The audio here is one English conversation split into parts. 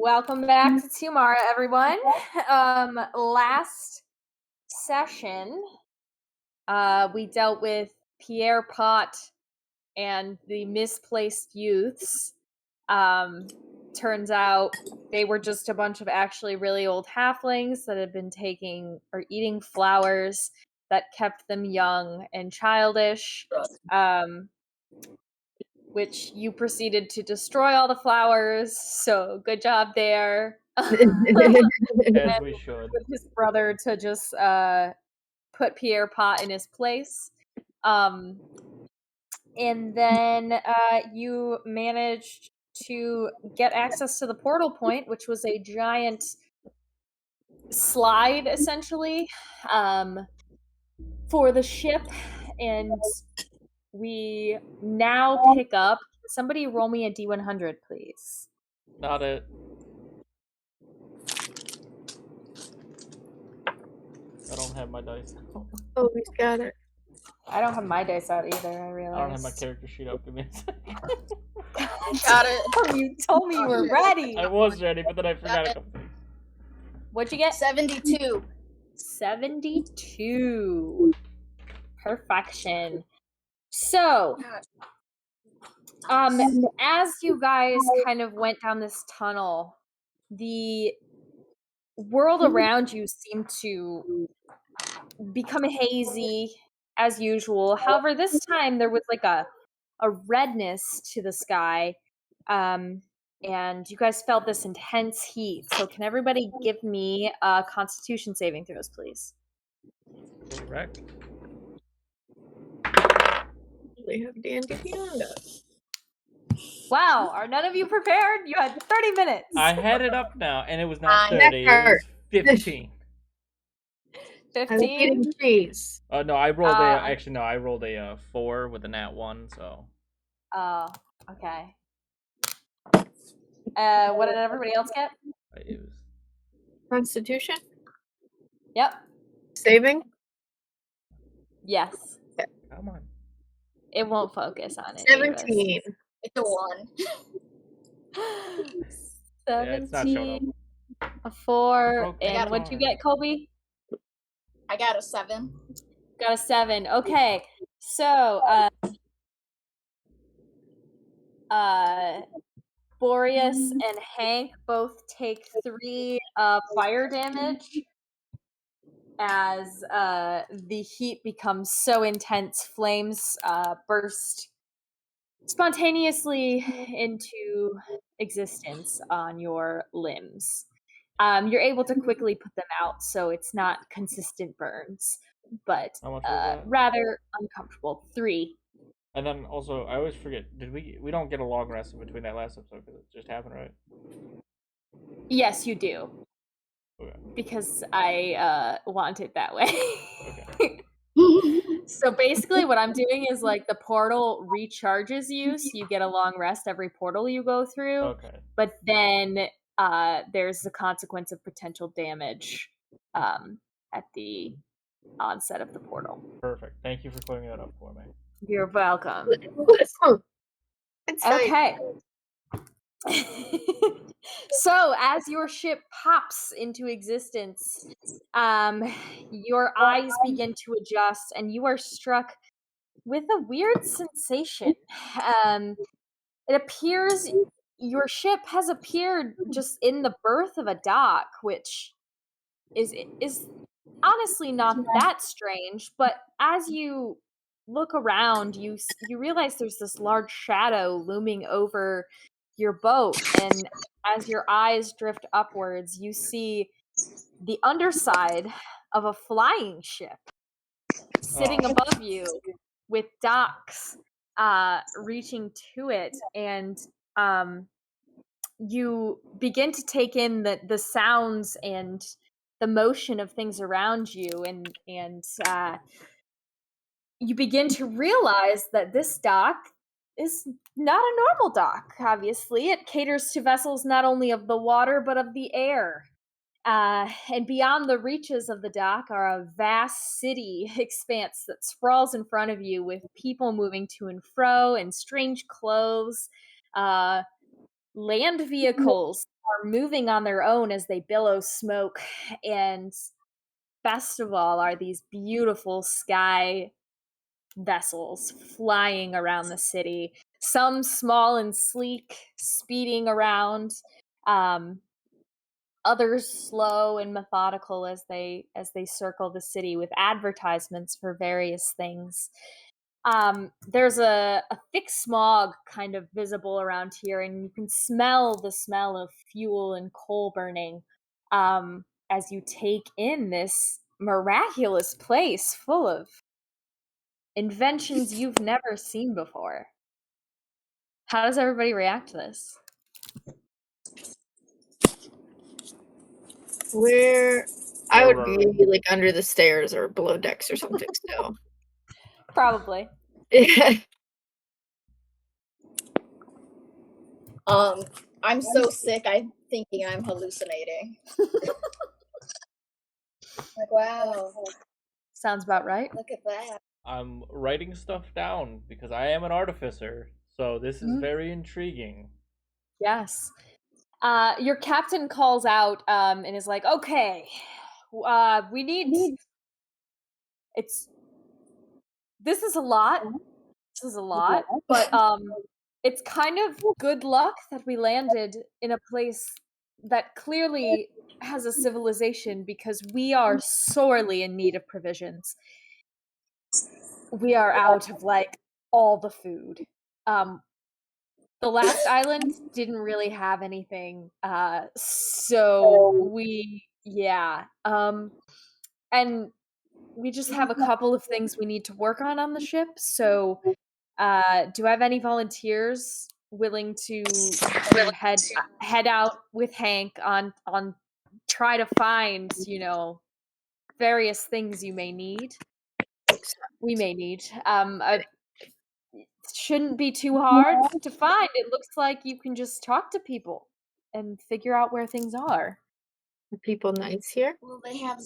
Welcome back to Tiomara, everyone. Last session, we dealt with Pierre Pot and the misplaced youths. Turns out they were just a bunch of actually really old halflings that had been taking or eating flowers that kept them young and childish. Which you proceeded to destroy all the flowers, so good job there. As we should. With his brother to just put Pierre Pot in his place. And then you managed to get access to the portal point, which was a giant slide, essentially, for the ship. And we now pick up. Somebody roll me a D100, please. Not it. I don't have my dice out. Oh, he's got it. I don't have my dice out either, I realized. I don't have my character sheet up. Give me a second. Got it. You told me you were ready. I was ready, but then I forgot a couple things. What'd you get? 72. 72. Perfection. So, as you guys kind of went down this tunnel, the world around you seemed to become hazy as usual. However, this time there was like a redness to the sky, and you guys felt this intense heat. So can everybody give me Constitution saving throws, please? Correct. We have D&D Beyond us. Wow, are none of you prepared? You had 30 minutes. I had it up now, and it was not 30. That It hurt. was 15. I was 15? eating cheese. No, I rolled I rolled a 4 with a nat 1, so. Oh, okay. What did everybody else get? It was... Constitution? Yep. Saving? Yes. Come on. It won't focus on it. 17. It's a 1. 17, Yeah, it's not showing a 4, Okay, and what'd you get, Colby? I got a 7. Got a 7. Okay, so Boreas and Hank both take 3 fire damage as the heat becomes so intense. Flames burst spontaneously into existence on your limbs. You're able to quickly put them out, so it's not consistent burns, but How much was that? rather uncomfortable. 3. And then also, I always forget, we don't get a long rest in between that last episode because it just happened, right? Yes, you do. Okay. Because I want it that way. Okay. So basically what I'm doing is like the portal recharges you, so you get a long rest every portal you go through. Okay. But then there's the consequence of potential damage at the onset of the portal. Perfect. Thank you for clearing that up for me. You're welcome. It's Okay. So as your ship pops into existence, your eyes begin to adjust and you are struck with a weird sensation. It appears your ship has appeared just in the berth of a dock, which is honestly not that strange, but as you look around, you realize there's this large shadow looming over your boat, and as your eyes drift upwards, you see the underside of a flying ship sitting above you with docks reaching to it, and you begin to take in the sounds and the motion of things around you, and you begin to realize that this dock is not a normal dock. Obviously, it caters to vessels not only of the water but of the air. And beyond the reaches of the dock are a vast city expanse that sprawls in front of you, with people moving to and fro in strange clothes. Land vehicles are moving on their own as they billow smoke, and best of all are these beautiful sky vessels flying around the city, some small and sleek, speeding around, um, others slow and methodical as they circle the city with advertisements for various things. There's a thick smog kind of visible around here, and you can smell the smell of fuel and coal burning as you take in this miraculous place full of inventions you've never seen before. How does everybody react to this? Where I would be like under the stairs or below decks or something. So Probably. I'm so sick. I'm thinking I'm hallucinating. Like, wow, Sounds about right. look at that. I'm writing stuff down because I am an artificer, so this is Mhm. very intriguing. Yes. Your captain calls out and is like, "Okay, we need. It's this is a lot. This is a lot, but it's kind of good luck that we landed in a place that clearly has a civilization because we are sorely in need of provisions. We are out of like all the food. The last island didn't really have anything, so and we just have a couple of things we need to work on the ship. So, do I have any volunteers willing to head out with Hank on try to find various things you may need? We may need. Shouldn't be too hard to find. It looks like you can just talk to people and figure out where things are. Are people nice here? Well, they have.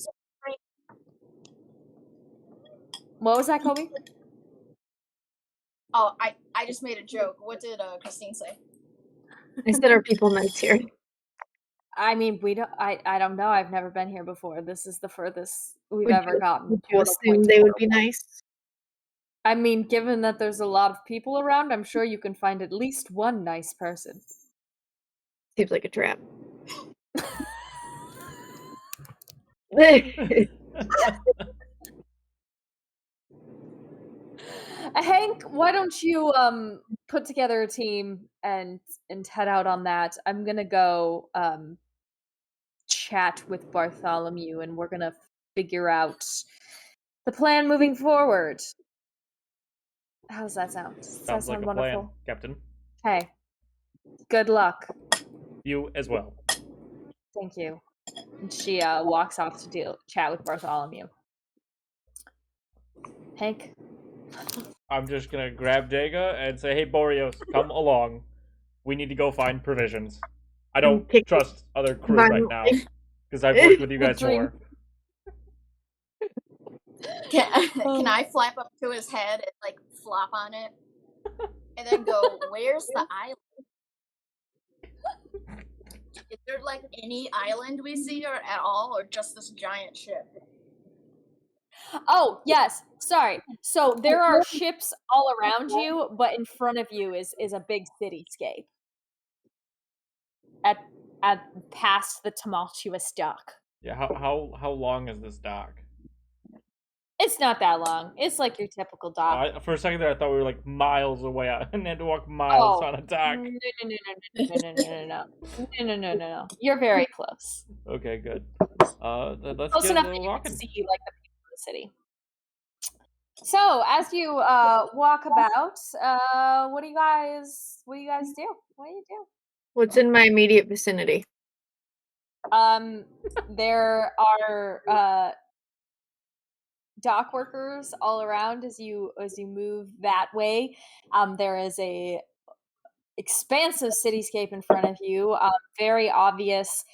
What was that, Kobe? Oh, I just made a joke. What did Christine say? I said, are people nice here? I mean, we don't. I don't know. I've never been here before. This is the furthest we've Would ever you, gotten. would you Portal assume point to they would portal be point. nice? I mean, given that there's a lot of people around, I'm sure you can find at least one nice person. Seems like a trap. Hank, why don't you put together a team and head out on that? I'm gonna go chat with Bartholomew, and we're gonna figure out the plan moving forward. How does that sound? Does that Sounds like sound a wonderful? plan, Captain. Hey, good luck. You as well. Thank you. And she walks off to chat with Bartholomew. Hank? I'm just gonna grab Jaga and say, "Hey, Boreos, come along. We need to go find provisions. I don't Pick trust other crew right now violently. because I've worked with you The guys dream. more." Can I flap up to his head and like flop on it, and then go, "Where's the island? Is there like any island we see, or at all, or just this giant ship?" Oh, yes. Sorry. So there are ships all around you, but in front of you is a big cityscape. At past the tumultuous dock. Yeah. How long is this dock? It's not that long. It's like your typical dock. For a second there, I thought we were like miles away and had to walk miles on a dock. No. You're very close. Okay, good. Let's Close get enough a that little you can walking. see like the people of the city. So as you walk about, what do you guys do? What do you do? What's in my immediate vicinity? There are dock workers all around as you move that way. There is a expansive cityscape in front of you. Very obvious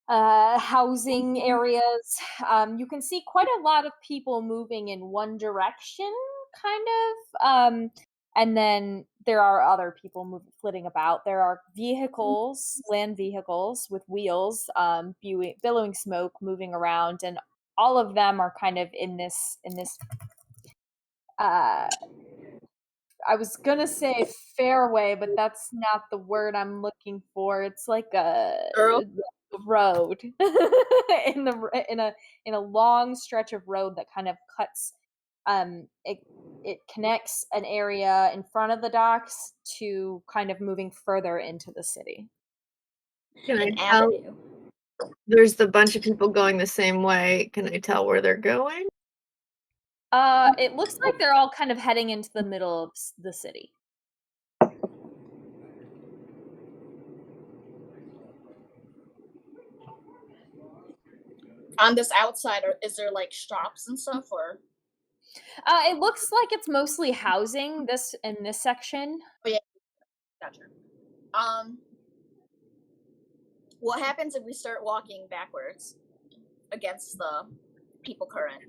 housing areas. You can see quite a lot of people moving in one direction, kind of. And then there are other people flitting about. There are vehicles, land vehicles with wheels, billowing smoke, moving around, and all of them are kind of in this. I was gonna say fairway, but that's not the word I'm looking for. It's like a Girl. road in a long stretch of road that kind of cuts. It connects an area in front of the docks to kind of moving further into the city. Can I An tell? avenue. There's the bunch of people going the same way. Can I tell where they're going? It looks like they're all kind of heading into the middle of the city. On this outside, is there like shops and stuff, or? It looks like it's mostly housing in this section. Oh yeah, gotcha. What happens if we start walking backwards against the people current?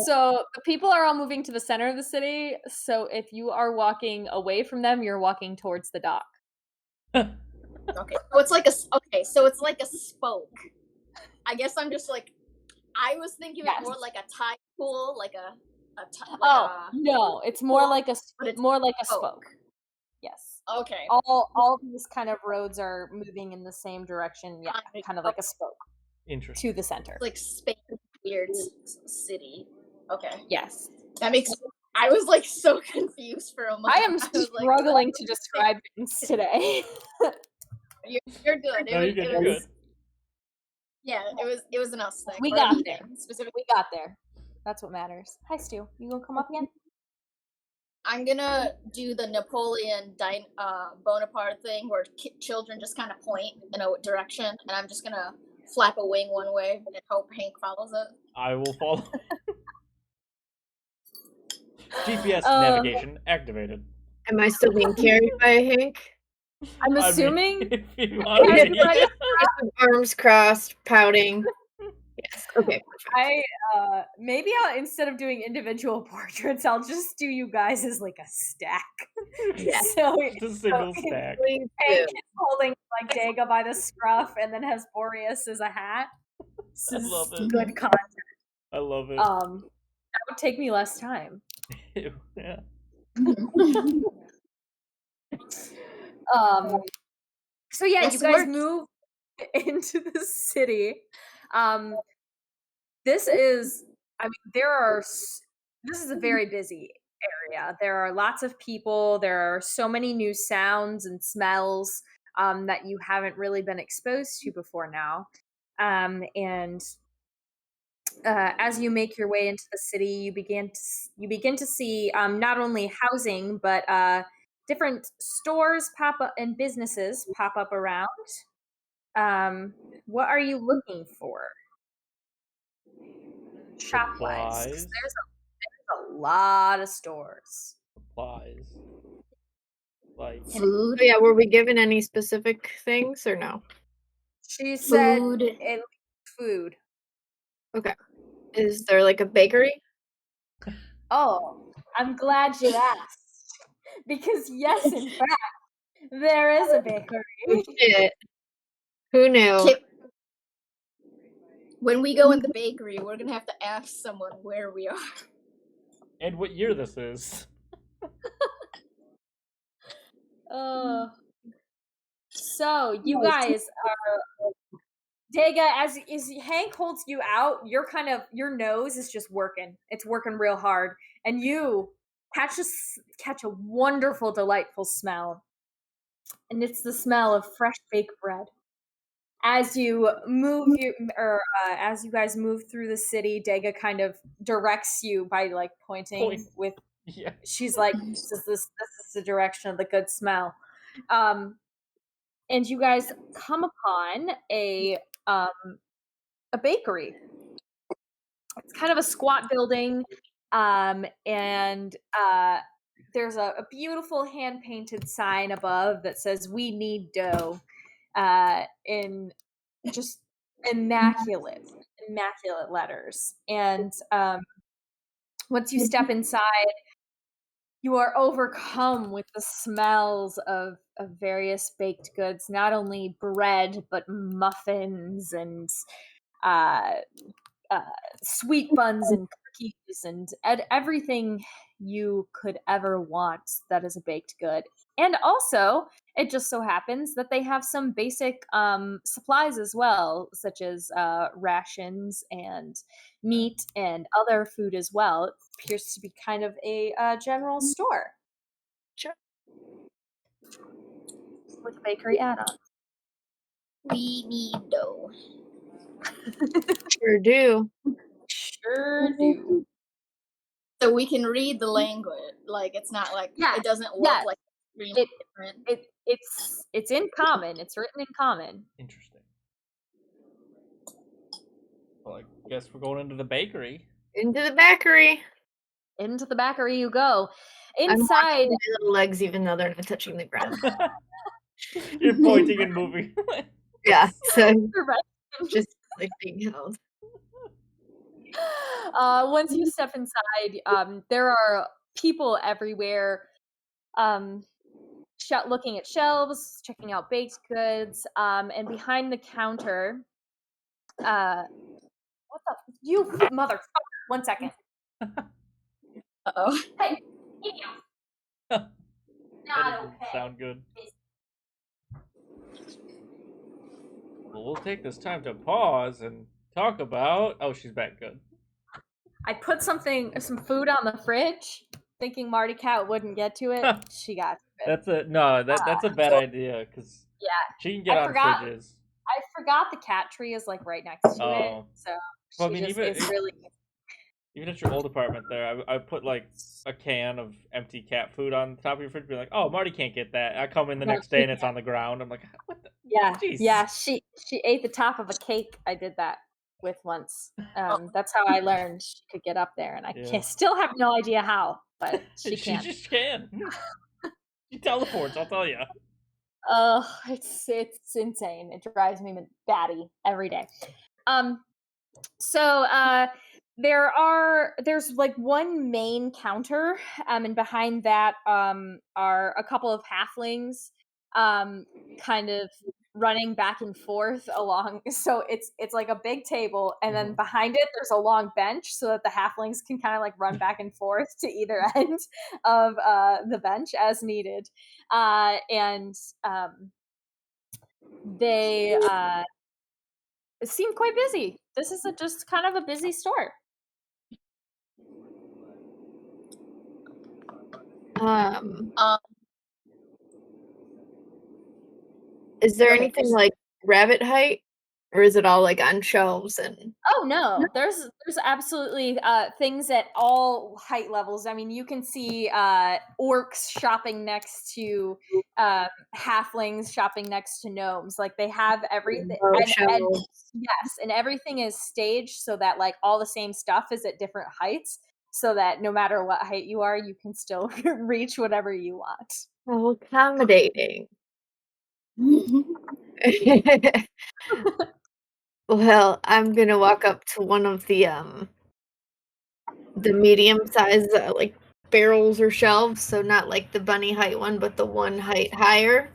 So the people are all moving to the center of the city. So if you are walking away from them, you're walking towards the dock. Okay, so it's like a spoke. I guess I'm just like, I was thinking Yes. of more like a tide pool, like a no, it's more like a but it's spoke. Yes. Okay. All these kind of roads are moving in the same direction. Yeah, kind of like a spoke Interesting. to the center. Like space weird city. Okay. Yes. That makes. I was like so confused for a moment. I am struggling to describe things today. You're good. No, you're good. You're good. Yeah, it was an us thing. We or got me there. thing, specifically. We got there. That's what matters. Hi, Stu. You gonna come up again? I'm gonna do the Napoleon Bonaparte thing where children just kind of point in a direction, and I'm just gonna flap a wing one way and hope Hank follows it. I will follow. GPS navigation activated. Am I still being carried by Hank? I'm assuming. If you want to be. Arms crossed, pouting. Yes. Okay. Maybe instead of doing individual portraits, I'll just do you guys as like a stack. Yeah. So Just a single stack. Please Hank do. is holding like Dega by the scruff, and then has Boreas as a hat. I love it. Good content. I love it. That would take me less time. Yeah. So yeah, Yes, you guys works. move into the city. This is a very busy area. There are lots of people. There are so many new sounds and smells that you haven't really been exposed to before now. And as you make your way into the city, you begin to see not only housing but different stores pop up and businesses pop up around. What are you looking for? Shop-wise, 'cause Supplies. there's a lot of stores. Supplies. Like Food. Oh, yeah, were we given any specific things or no? She said Food. food. Okay. Is there like a bakery? Oh, I'm glad you asked. Because yes, in fact, there is a bakery. Oh, shit. Who knew? Kip. When we go in the bakery, we're gonna have to ask someone where we are. and what year this is. So you guys are Dega, as Hank holds you out, your nose is just working. It's working real hard, and you catch a wonderful, delightful smell, and it's the smell of fresh baked bread. As you as you guys move through the city, Dega kind of directs you by like pointing with. Yeah. She's like, "This is the direction of the good smell," and you guys come upon a bakery. It's kind of a squat building, and there's a beautiful hand-painted sign above that says "We need dough," in just immaculate letters. And once you step inside, you are overcome with the smells of various baked goods, not only bread, but muffins and uh, uh, sweet buns and cookies and everything you could ever want that is a baked good. And also, it just so happens that they have some basic supplies as well, such as rations and meat and other food as well. It appears to be kind of a general store Sure. with a bakery add-on. We need dough. Sure do. Sure do. So we can read the language. Like it's not like Yes, it doesn't look yes. like extremely It different. it's in common. It's written in common. Interesting. Well, I guess we're going into the bakery. Into the bakery. Into the bakery you go. I'm Inside, walking my little legs, even though they're not touching the ground. You're pointing and moving. Yeah, so right. just like being held. Once you step inside, there are people everywhere, looking at shelves, checking out baked goods, and behind the counter, what the you motherfucker! 1 second. Uh-oh. Hey, That not doesn't okay. sound good. Well, we'll take this time to pause and talk about. Oh, she's back. Good. I put some food on the fridge, thinking Marty Cat wouldn't get to it. She got to it. That's a bad idea because Yeah, she can get I on forgot. fridges. I forgot the cat tree is like right next to it, Oh, so well, I she mean, just even is really. even at your old apartment there, I put like a can of empty cat food on top of your fridge. Be like, oh, Marty can't get that. I come in the No, next she day and it's can't. on the ground. I'm like, what the? Yeah, Jeez. yeah. She ate the top of a cake. I did that with once. That's how I learned she could get up there, and I Yeah. still have no idea how, but she She can. just can. She teleports. I'll tell you. It's insane. It drives me batty every day. So there's like one main counter, and behind that are a couple of halflings, kind of running back and forth along. So it's like a big table, and then behind it there's a long bench, so that the halflings can kind of like run back and forth to either end of the bench as needed, and they seem quite busy. This is just kind of a busy store. Um, Um, is there Okay, anything there's- like rabbit height, or is it all like on shelves and? Oh no, there's absolutely things at all height levels. I mean, you can see orcs shopping next to halflings shopping next to gnomes. Like they have everything, Oh, and shelves. yes, and everything is staged so that like all the same stuff is at different heights, so that no matter what height you are, you can still reach whatever you want. How accommodating. Well, I'm gonna walk up to one of the medium size like barrels or shelves, so not like the bunny height one, but the one height higher.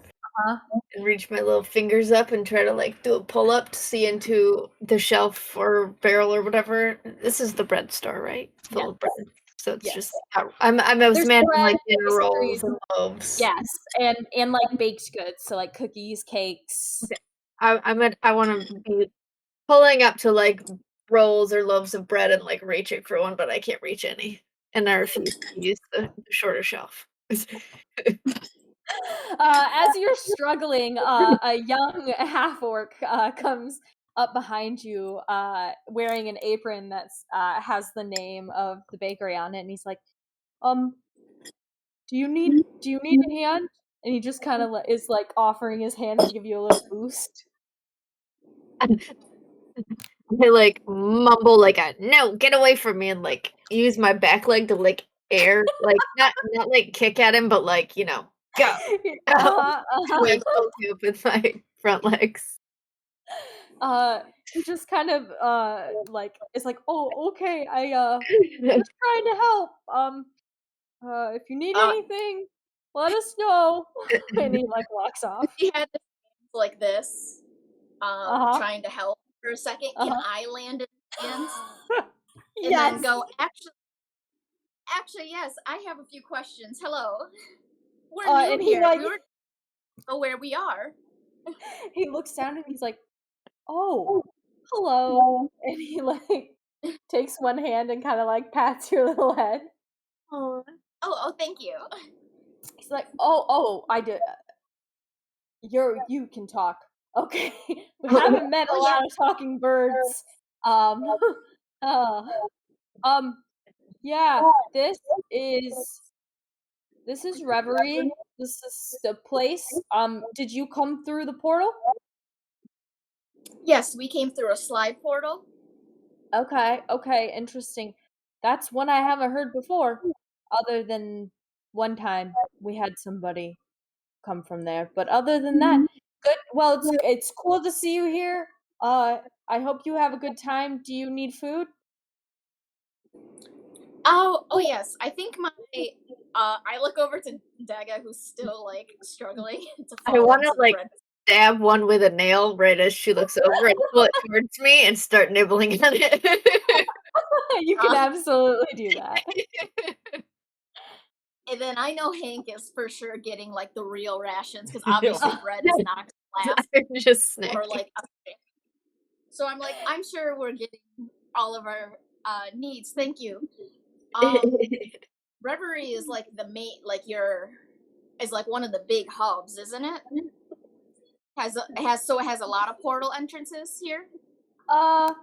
Uh-huh. And reach my little fingers up and try to like do a pull up to see into the shelf or barrel or whatever. This is the bread store, right? Full of bread. So it's Yes. just I was There's imagining bread, like dinner rolls pastries. and loaves. Yes, and like baked goods, so like cookies, cakes. Okay. I want to be pulling up to like rolls or loaves of bread and like reaching for one, but I can't reach any, and I refuse to use the shorter shelf. As you're struggling, a young half orc comes up behind you, wearing an apron that's has the name of the bakery on it, and he's like, do you need a hand?" And he just kind of is like offering his hand to give you a little boost. I like mumble like a no, get away from me, and like use my back leg to like air, like not like kick at him, but like go. Like poke you up with my front legs. He just kind of like is like, "Oh, okay, I just trying to help. If you need Uh, anything, let us know. And he like walks off. he had his hands like this, Uh-huh. trying to help for a second. Can Uh-huh. I land in his hands and Yes. then go? Actually, yes. I have a few questions. Hello, we're new And he here. like We were know where we are. he looks down and he's like, "Oh, hello." And he like takes one hand and kind of like pats your little head. Aw. Oh, thank you. He's like, "Oh, I did. You can talk. Okay, we haven't met a Oh, yeah. lot of talking birds. Um, uh, yeah. Is this is Reverie. This is the place. Did you come through the portal? Yes, we came through a slide portal. Okay, interesting. That's one I haven't heard before, other than one time we had somebody come from there. But other than that, good. Well, it's cool to see you here. I hope you have a good time. Do you need food? Oh yes. I think my I look over to Daga, who's still like struggling to I fall want into to the like bread. stab one with a nail right as she looks over and pull it towards me and start nibbling on it. You can Uh, absolutely do that. and then I know Hank is for sure getting like the real rations because Yeah. obviously bread is not gonna last I'm just or snacking. like a thing. So I'm like, I'm sure we're getting all of our needs. Thank you. Reverie is like the main, like is like one of the big hubs, isn't it? It has a lot of portal entrances here. I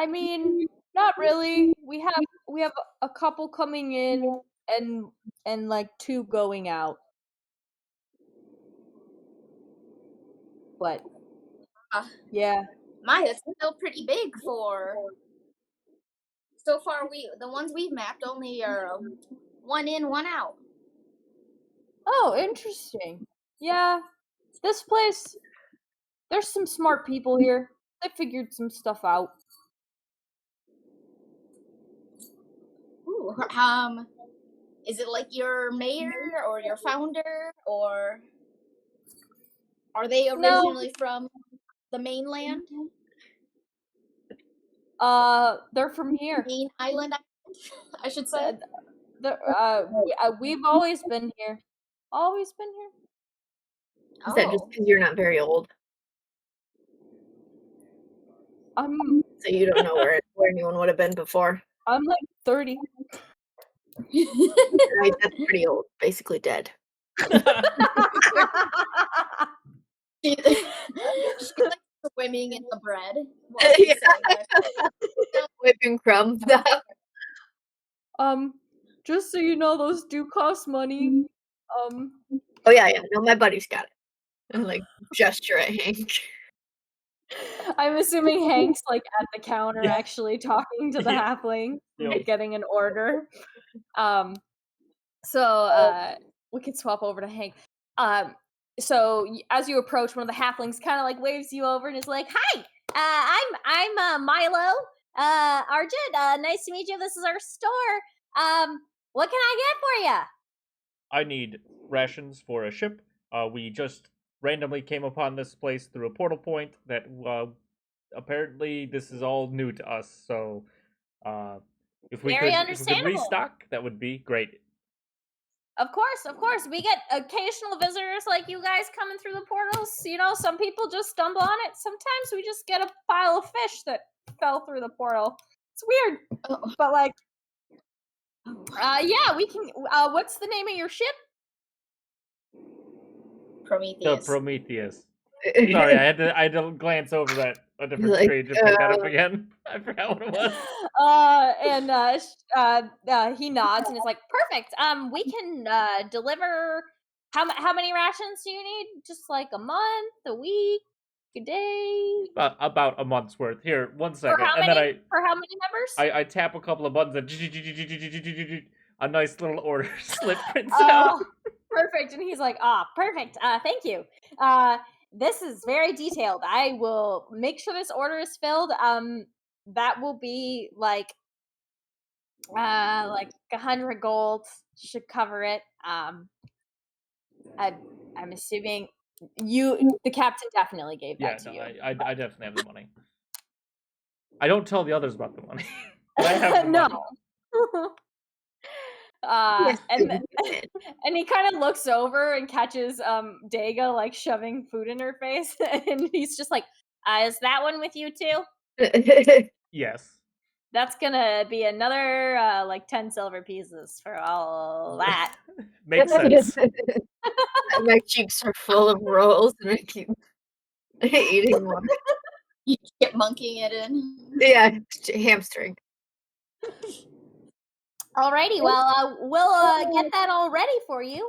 mean, not really. We have a couple coming in and like two going out. But Uh, yeah. That's still pretty big for. So far, the ones we've mapped only are one in, one out. Oh, interesting. Yeah, this place, there's some smart people here. They figured some stuff out. Ooh, is it like your mayor or your founder, or are they No, originally from the mainland, they're from here. main island? I should say. We've always been here. Always been here. Is that just Oh, because you're not very old? I'm So you don't know where anyone would have been before? I'm like 30. Right, that's pretty old. Basically dead. she likes swimming in the bread while she's Yeah. saying that. Whipping crumbs up. Just so you know, those do cost money. Oh yeah. No, my buddy's got it. And like gesture at Hank. I'm assuming Hank's like at the counter Yeah. actually talking to the Yeah. halfling, Yep. getting an order. We could swap over to Hank. As you approach, one of the halflings kind of like waves you over and is like, "Hi, I'm Milo. Arjun. Nice to meet you. This is our store. What can I get for you?" I need rations for a ship. We just randomly came upon this place through a portal point that apparently this is all new to us. So if we Very could understandable. restock, that would be great. Of course. We get occasional visitors like you guys coming through the portals. You know, some people just stumble on it. Sometimes we just get a pile of fish that fell through the portal. It's weird, Oh. but like, yeah, we can. What's the name of your ship? The Prometheus. Prometheus. Sorry, I had to glance over at a different Like, screen just pick that up again. I forgot what it was. He nods and is like, "Perfect. We can deliver. How many rations do you need? Just like a month, a week, a day? About a month's worth. Here, one For second, how and many? then For how many members? I tap a couple of buttons and a nice little order slip prints out. Oh, perfect. And he's like, perfect. Thank you. This is very detailed. I will make sure this order is filled. That will be like Like 100 gold should cover it. I'm assuming the captain definitely gave Yeah, that to no, you. I definitely have the money. I don't tell the others about the money, but I have the No. money. Yes, And you did. and he kind of looks over and catches Daga like shoving food in her face, and he's just like, "Is that one with you too?" Yes. That's gonna be another like 10 silver pieces for all that. Makes sense. My cheeks are full of rolls, and I keep eating one. You get monkeying it in. Yeah, hamstring. Alrighty, well, we'll get that all ready for you.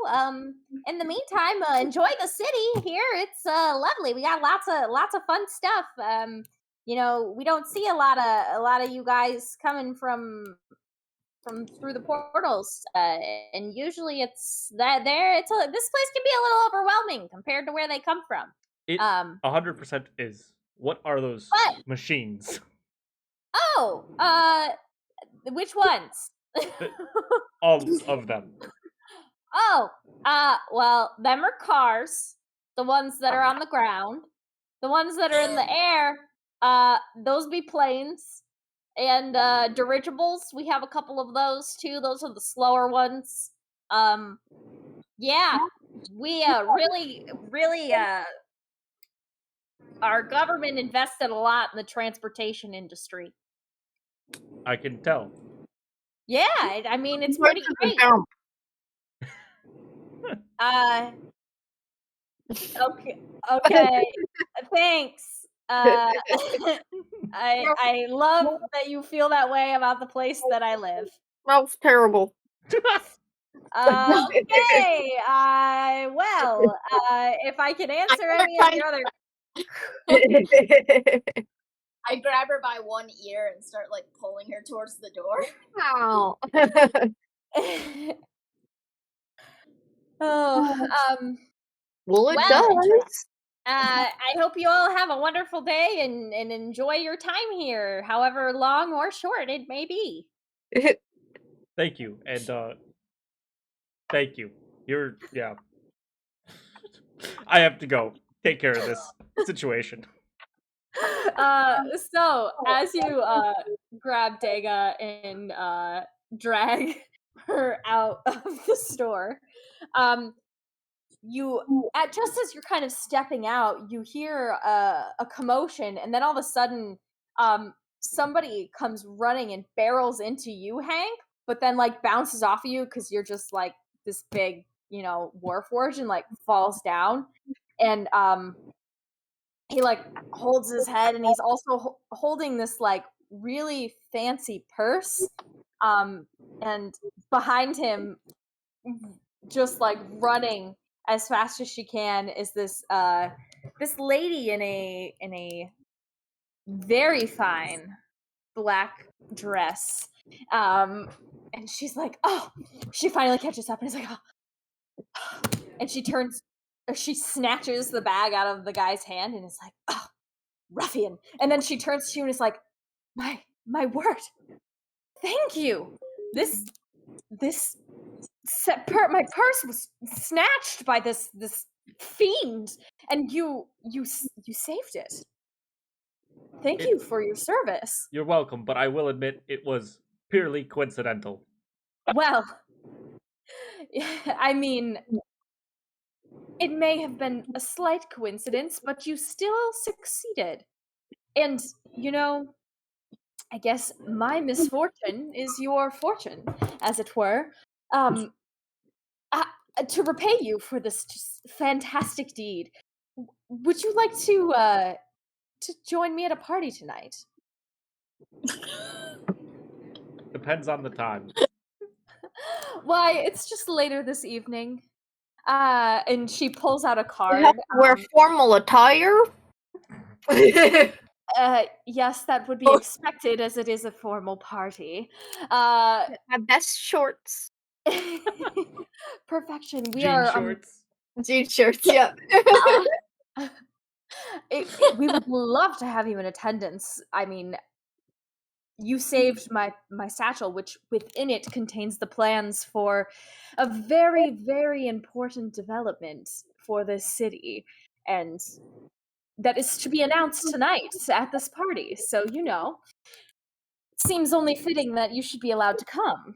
In the meantime, enjoy the city here. It's lovely. We got lots of fun stuff. We don't see a lot of you guys coming from through the portals, and usually it's that there. This place can be a little overwhelming compared to where they come from. It Um, 100% is. What are those but machines? which ones? All of them. Oh, well, them are cars. The ones that are on the ground. The ones that are in the air, those be planes. And dirigibles, we have a couple of those too. Those are the slower ones. Yeah, we really our government invested a lot in the transportation industry. I can tell. Yeah, I mean it's Where pretty to the great. dump? Okay. Thanks. I love that you feel that way about the place that I live. Smells terrible. Okay. Well, if I can answer any of your other I grab her by one ear and start like pulling her towards the door. Oh. Well, it well, does. I hope you all have a wonderful day and enjoy your time here, however long or short it may be. Thank you, and thank you. Yeah. I have to go. Take care of this situation. So as you grab Daga and drag her out of the store, you just as you're kind of stepping out, you hear a commotion, and then all of a sudden, somebody comes running and barrels into you, Hank, but then like bounces off of you because you're just like this big, warforged, and like falls down, and he like holds his head, and he's also holding this like really fancy purse, and behind him, just like running as fast as she can, is this lady in a very fine black dress, and she's like, oh, she finally catches up and is like, oh, and she snatches the bag out of the guy's hand and is like, oh, ruffian. And then she turns to you and is like, my word, thank you. My purse was snatched by this fiend, and you saved it. Thank you for your service. You're welcome, but I will admit it was purely coincidental. Well, I mean, it may have been a slight coincidence, but you still succeeded. And, I guess my misfortune is your fortune, as it were. Um, to repay you for this just fantastic deed, would you like to join me at a party tonight? Depends on the time. Why, it's just later this evening. And she pulls out a You card. have to wear formal attire. Yes, that would be expected as it is a formal party. My best shorts. Perfection. We Jean are shorts. Jean shorts, yeah. we would love to have you in attendance. I mean, you saved my satchel, which within it contains the plans for a very, very important development for this city, and that is to be announced tonight at this party. So, seems only fitting that you should be allowed to come.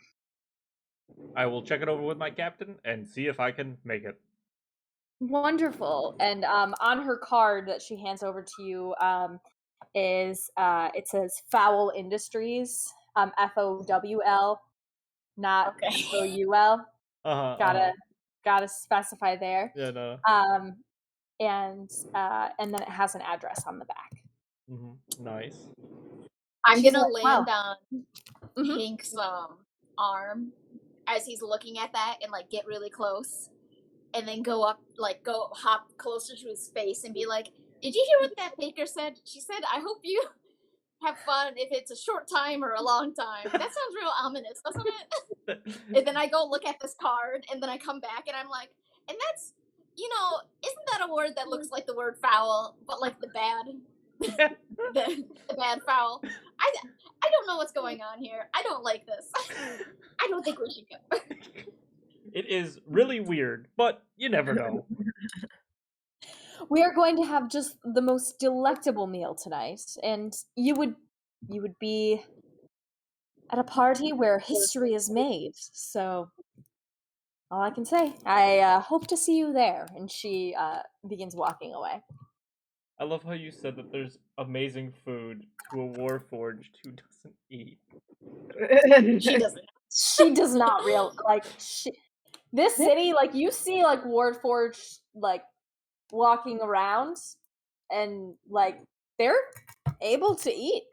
I will check it over with my captain and see if I can make it. Wonderful. And on her card that she hands over to you, is it says Fowl Industries, FOWL, not Okay. FOUL. Uh-huh. Gotta specify there. Yeah, no. And then it has an address on the back. Nice. I'm She's gonna like, wow. land on Mhm. Hank's arm as he's looking at that and like get really close, and then go hop closer to his face and be like, "Did you hear what that baker said? She said, I hope you have fun if it's a short time or a long time." That sounds real ominous, doesn't it? And then I go look at this card, and then I come back and I'm like, and that's, isn't that a word that looks like the word foul, but like the bad, the bad foul? I don't know what's going on here. I don't like this. I don't think we should go. It is really weird, but you never know. We are going to have just the most delectable meal tonight, and you would be at a party where history is made. So all I can say, I hope to see you there. And she begins walking away. I love how you said that there's amazing food to a warforged who doesn't eat. She doesn't. She does not this city, like, you see like Warforged like walking around, and like they're able to eat.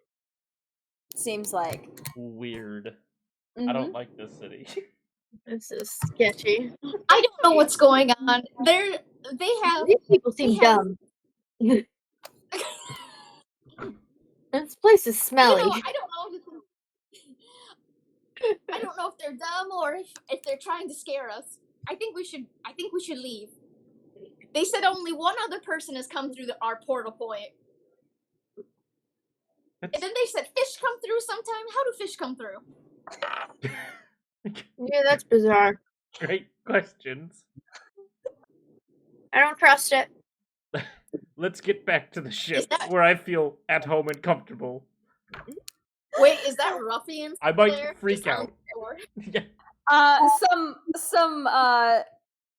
Seems like Weird. I don't like this city. This is sketchy. I don't know what's going on. They have These people seem dumb. This place is smelly. I don't know if they're dumb or if they're trying to scare us. I think we should leave. They said only one other person has come through our portal point. And then they said fish come through sometime. How do fish come through? Yeah, that's bizarre. Great questions. I don't trust it. Let's get back to the ship where I feel at home and comfortable. Wait, is that ruffians? I might there? freak Just out. Yeah. Some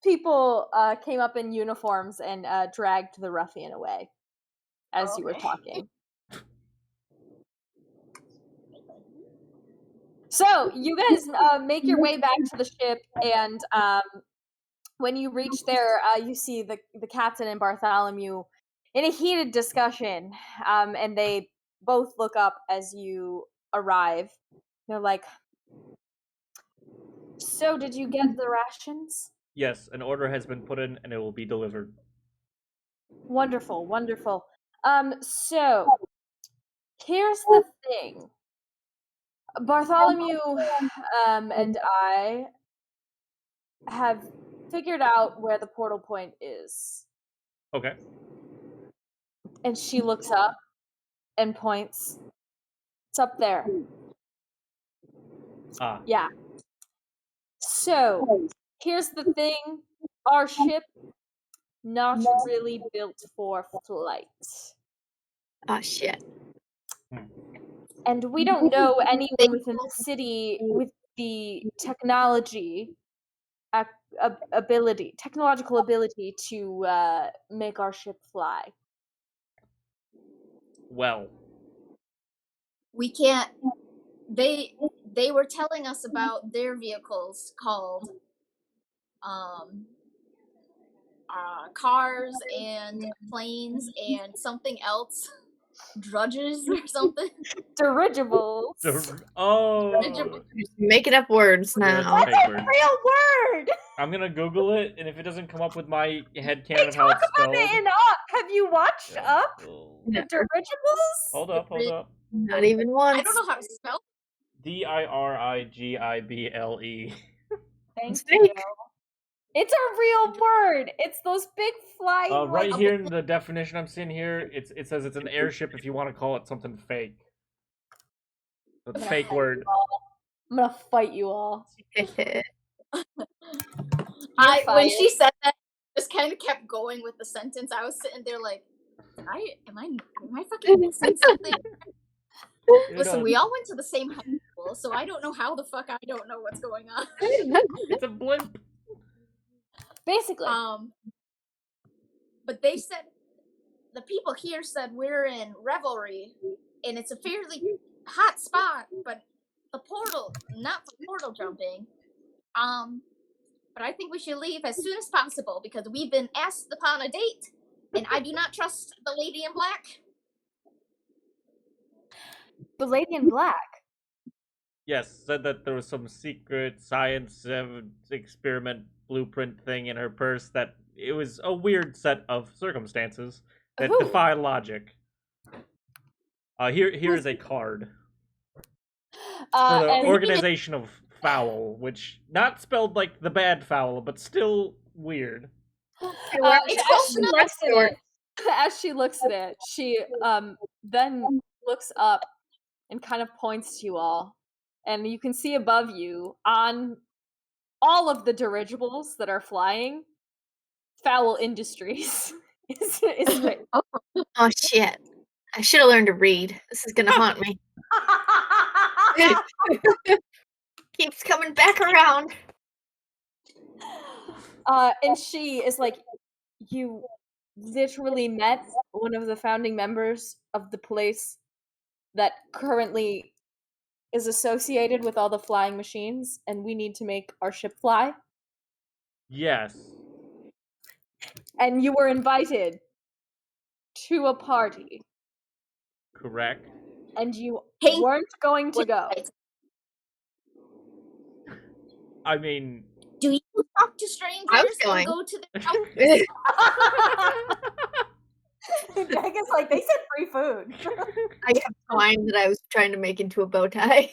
people came up in uniforms and dragged the ruffian away as you were talking. So you guys make your way back to the ship, and when you reach there, you see the captain and Bartholomew in a heated discussion, and they both look up as you arrive. They're like, "So, did you get the rations?" Yes, an order has been put in and it will be delivered. Wonderful, wonderful. So here's the thing. Bartholomew and I have figured out where the portal point is. Okay. And she looks up and points. It's up there. Ah. Yeah. So, here's the thing. Our ship, not really built for flight. Oh, shit. And we don't know anyone within the city with the technological ability to make our ship fly. Well. We can't. They were telling us about their vehicles called cars and planes and something else, drudges or something. Dirigibles. Oh. Making up words now. That's a real word. I'm gonna Google it, and if it doesn't come up with my headcanon They of how talk it's about spelled, it in Up. Have you watched Up? No. The Dirigibles? Hold up. Not even once. I don't know how to spell. Dirigible. Thank you. It's a real word. It's those big flying. Right here in the definition I'm seeing here, it says it's an airship if you want to call it something fake. That's a fake word. I'm gonna fight you all. When she said that, I just kind of kept going with the sentence. I was sitting there like, am I fucking missing something? Listen, we all went to the same high school, so I don't know how the fuck I don't know what's going on. It's a blimp. Basically. But they said, the people here said we're in Revelry, and it's a fairly hot spot, but the portal, not for portal jumping. But I think we should leave as soon as possible because we've been asked upon a date, and I do not trust the lady in black. The lady in black? Yes, said that there was some secret science experiment blueprint thing in her purse that it was a weird set of circumstances that defy logic. Here is a card. For the Organization of Foul, which not spelled like the bad foul, but still weird. As she looks at it, she then looks up and kind of points to you all. And you can see above you, on all of the dirigibles that are flying, Foul Industries is written. Oh shit. I should have learned to read. This is gonna haunt me. Keeps coming back around. And she is like, you literally met one of the founding members of the place that currently is associated with all the flying machines, and we need to make our ship fly. Yes. And you were invited to a party. Correct. And you weren't going to go. I mean... Do you talk to strangers and go to their house? I guess, like, they said free food. I have twine that I was trying to make into a bow tie.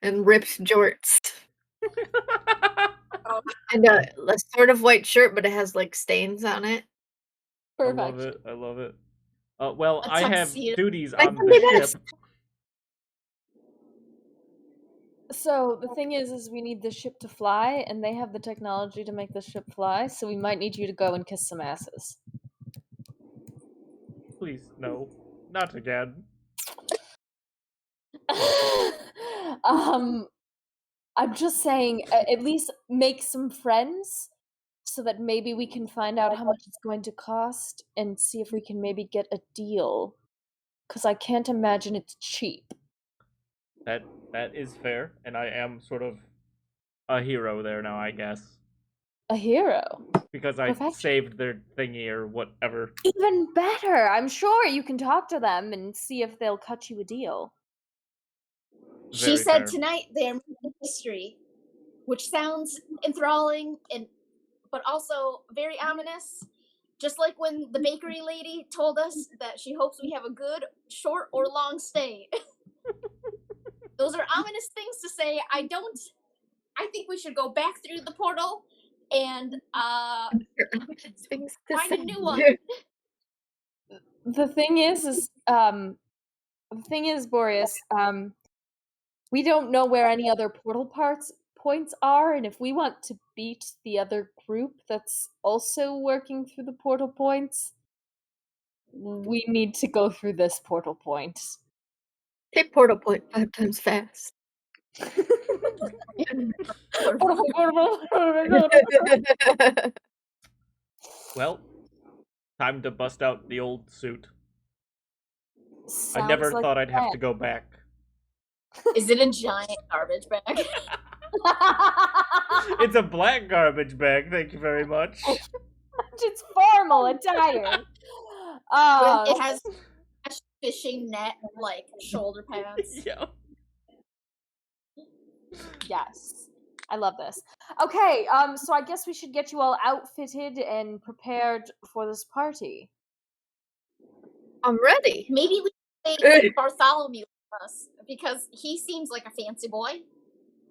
And ripped jorts. And a sort of white shirt, but it has, like, stains on it. Perfect. I love it. Well, I have duties on the ship. So the thing is we need the ship to fly, and they have the technology to make the ship fly, so we might need you to go and kiss some asses. Please, no. Not again. I'm just saying, at least make some friends, so that maybe we can find out how much it's going to cost, and see if we can maybe get a deal. Because I can't imagine it's cheap. That is fair, and I am sort of a hero there now, I guess. A hero? Because I saved their thingy or whatever. Even better! I'm sure you can talk to them and see if they'll cut you a deal. She said tonight they're making history, which sounds enthralling but also very ominous. Just like when the bakery lady told us that she hopes we have a good, short, or long stay. Those are ominous things to say. I think we should go back through the portal and find a new one. The thing is Boreas, we don't know where any other portal points are, and if we want to beat the other group that's also working through the portal points, we need to go through this portal point. Say portal point 5 times fast. Well, time to bust out the old suit. Sounds I never like thought I'd have to go back. Is it a giant garbage bag? It's a black garbage bag, thank you very much. It's formal attire. It has a fishing net, like, shoulder pads. Yeah. Yes. I love this. Okay, so I guess we should get you all outfitted and prepared for this party. I'm ready. Maybe we take Bartholomew with us, because he seems like a fancy boy.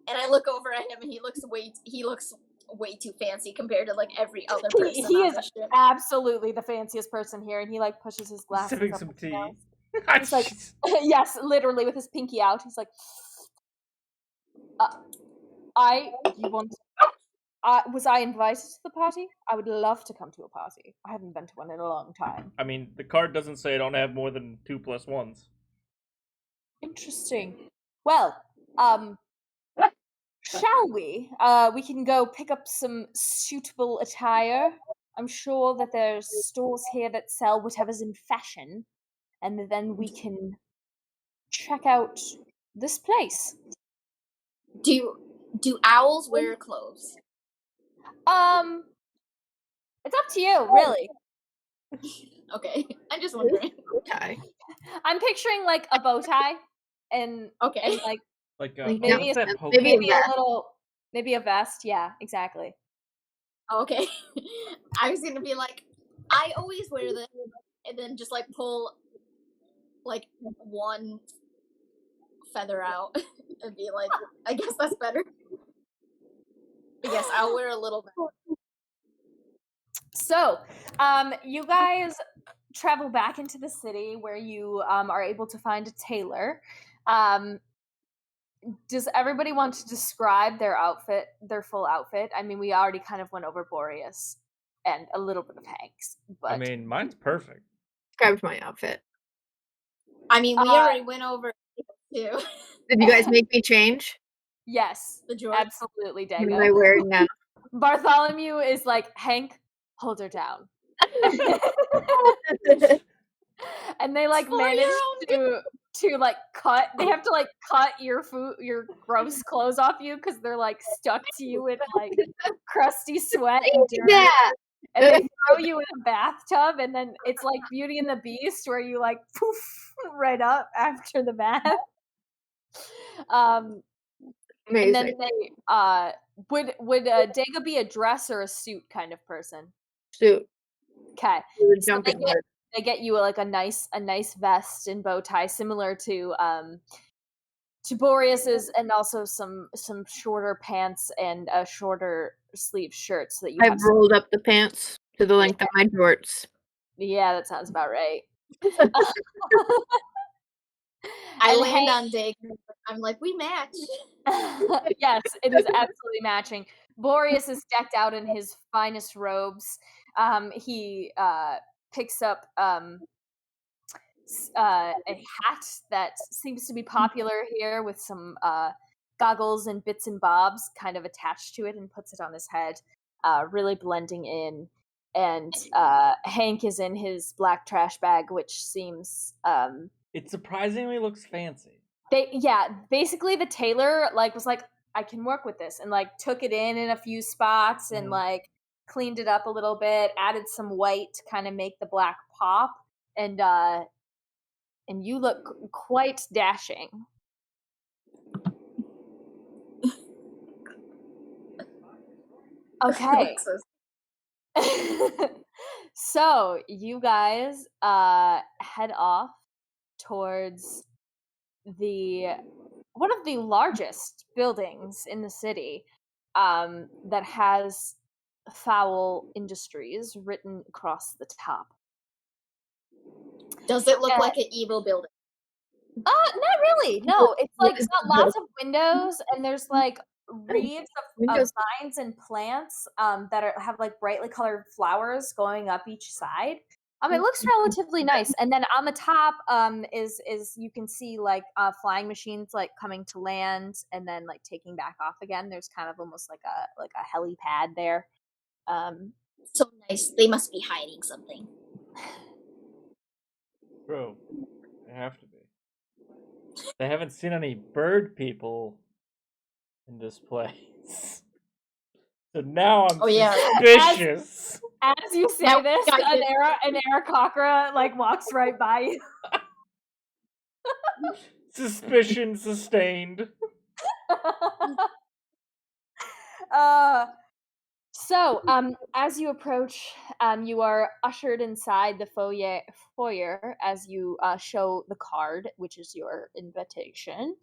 And I look over at him and he looks way too fancy compared to, like, every other person. He is absolutely the fanciest person here, and he, like, pushes his glasses sipping up some his tea. nose. He's like, yes, literally with his pinky out. He's like, was I invited to the party? I would love to come to a party. I haven't been to one in a long time. I mean, the card doesn't say I don't have more than 2 plus 1s. Interesting. Well, shall we? We can go pick up some suitable attire. I'm sure that there's stores here that sell whatever's in fashion, and then we can check out this place. Do owls wear clothes? It's up to you, really. Okay, I'm just wondering. Okay. I'm picturing like a bow tie and Okay. like Like, Maybe what's that maybe Pokemon? maybe a vest. Yeah, exactly. Okay. I was gonna be like, I always wear this, and then just like pull like one feather out and be like, I guess that's better. But yes, I'll wear a little bit. So, you guys travel back into the city where you are able to find a tailor. Does everybody want to describe their outfit, their full outfit? I mean, we already kind of went over Boreas and a little bit of Hank's, but I mean, mine's perfect. Described my outfit. I mean, we already went over it too. Did you guys make me change? yes, The George. absolutely, What am Dago. I wearing now? Bartholomew is like, Hank, hold her down. And they like For manage your to like cut. They have to like cut your gross clothes off you because they're like stuck to you with like crusty sweat and dirt. Yeah. And they throw you in a bathtub, and then it's like Beauty and the Beast, where you like poof right up after the bath. And Amazing. then they would Daga be a dress or a suit kind of person? Suit. Okay, We were so jumping they get you like a nice vest and bow tie similar to Boreas's, and also some shorter pants and a shorter sleeve shirt so that you I've have rolled up the pants to the length of my jorts. yeah, that sounds about right. I And land Hank- on Dig. I'm like, we match. yes, it is absolutely matching. Boreas is decked out in his finest robes. He picks up a hat that seems to be popular here with some goggles and bits and bobs kind of attached to it, and puts it on his head, really blending in. And Hank is in his black trash bag, which seems It surprisingly looks fancy. basically the tailor like was like, I can work with this, and like took it in a few spots and like cleaned it up a little bit, added some white to kind of make the black pop, and you look quite dashing. Okay. So you guys head off towards one of the largest buildings in the city, that has Foul Industries written across the top. Does it look like an evil building? Not really. No, it's like got lots of windows, and there's like wreaths of vines and plants that have like brightly colored flowers going up each side. It looks relatively nice. And then on the top is you can see like flying machines like coming to land and then like taking back off again. There's kind of almost like a helipad there. So nice. They must be hiding something. Bro, they have to be. They haven't seen any bird people in this place. So now I'm suspicious. As you say Now, this, an Aarakocra like walks right by you. Suspicion sustained. So, as you approach, you are ushered inside the foyer as you show the card, which is your invitation.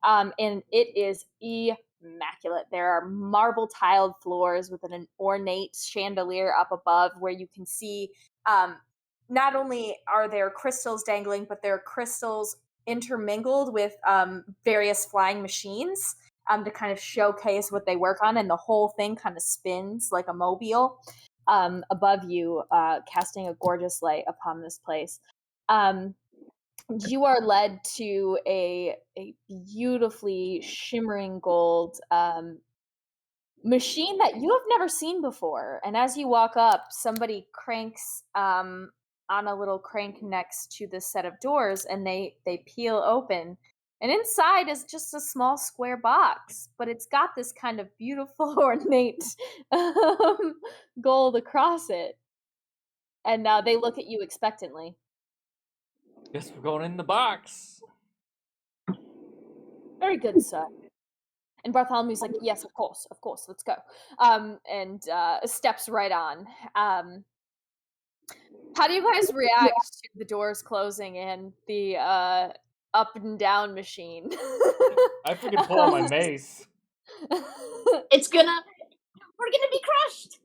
And it is immaculate. There are marble tiled floors with an ornate chandelier up above where you can see not only are there crystals dangling, but there are crystals intermingled with various flying machines to kind of showcase what they work on, and the whole thing kind of spins like a mobile above you, casting a gorgeous light upon this place. You are led to a beautifully shimmering gold machine that you have never seen before. And as you walk up, somebody cranks on a little crank next to the set of doors, and they peel open. And inside is just a small square box, but it's got this kind of beautiful, ornate gold across it. And they look at you expectantly. Guess we're going in the box. Very good, sir. And Bartholomew's like, yes, of course, let's go. And steps right on. How do you guys react to the doors closing and the up and down machine? I freaking pull out my mace. We're gonna be crushed.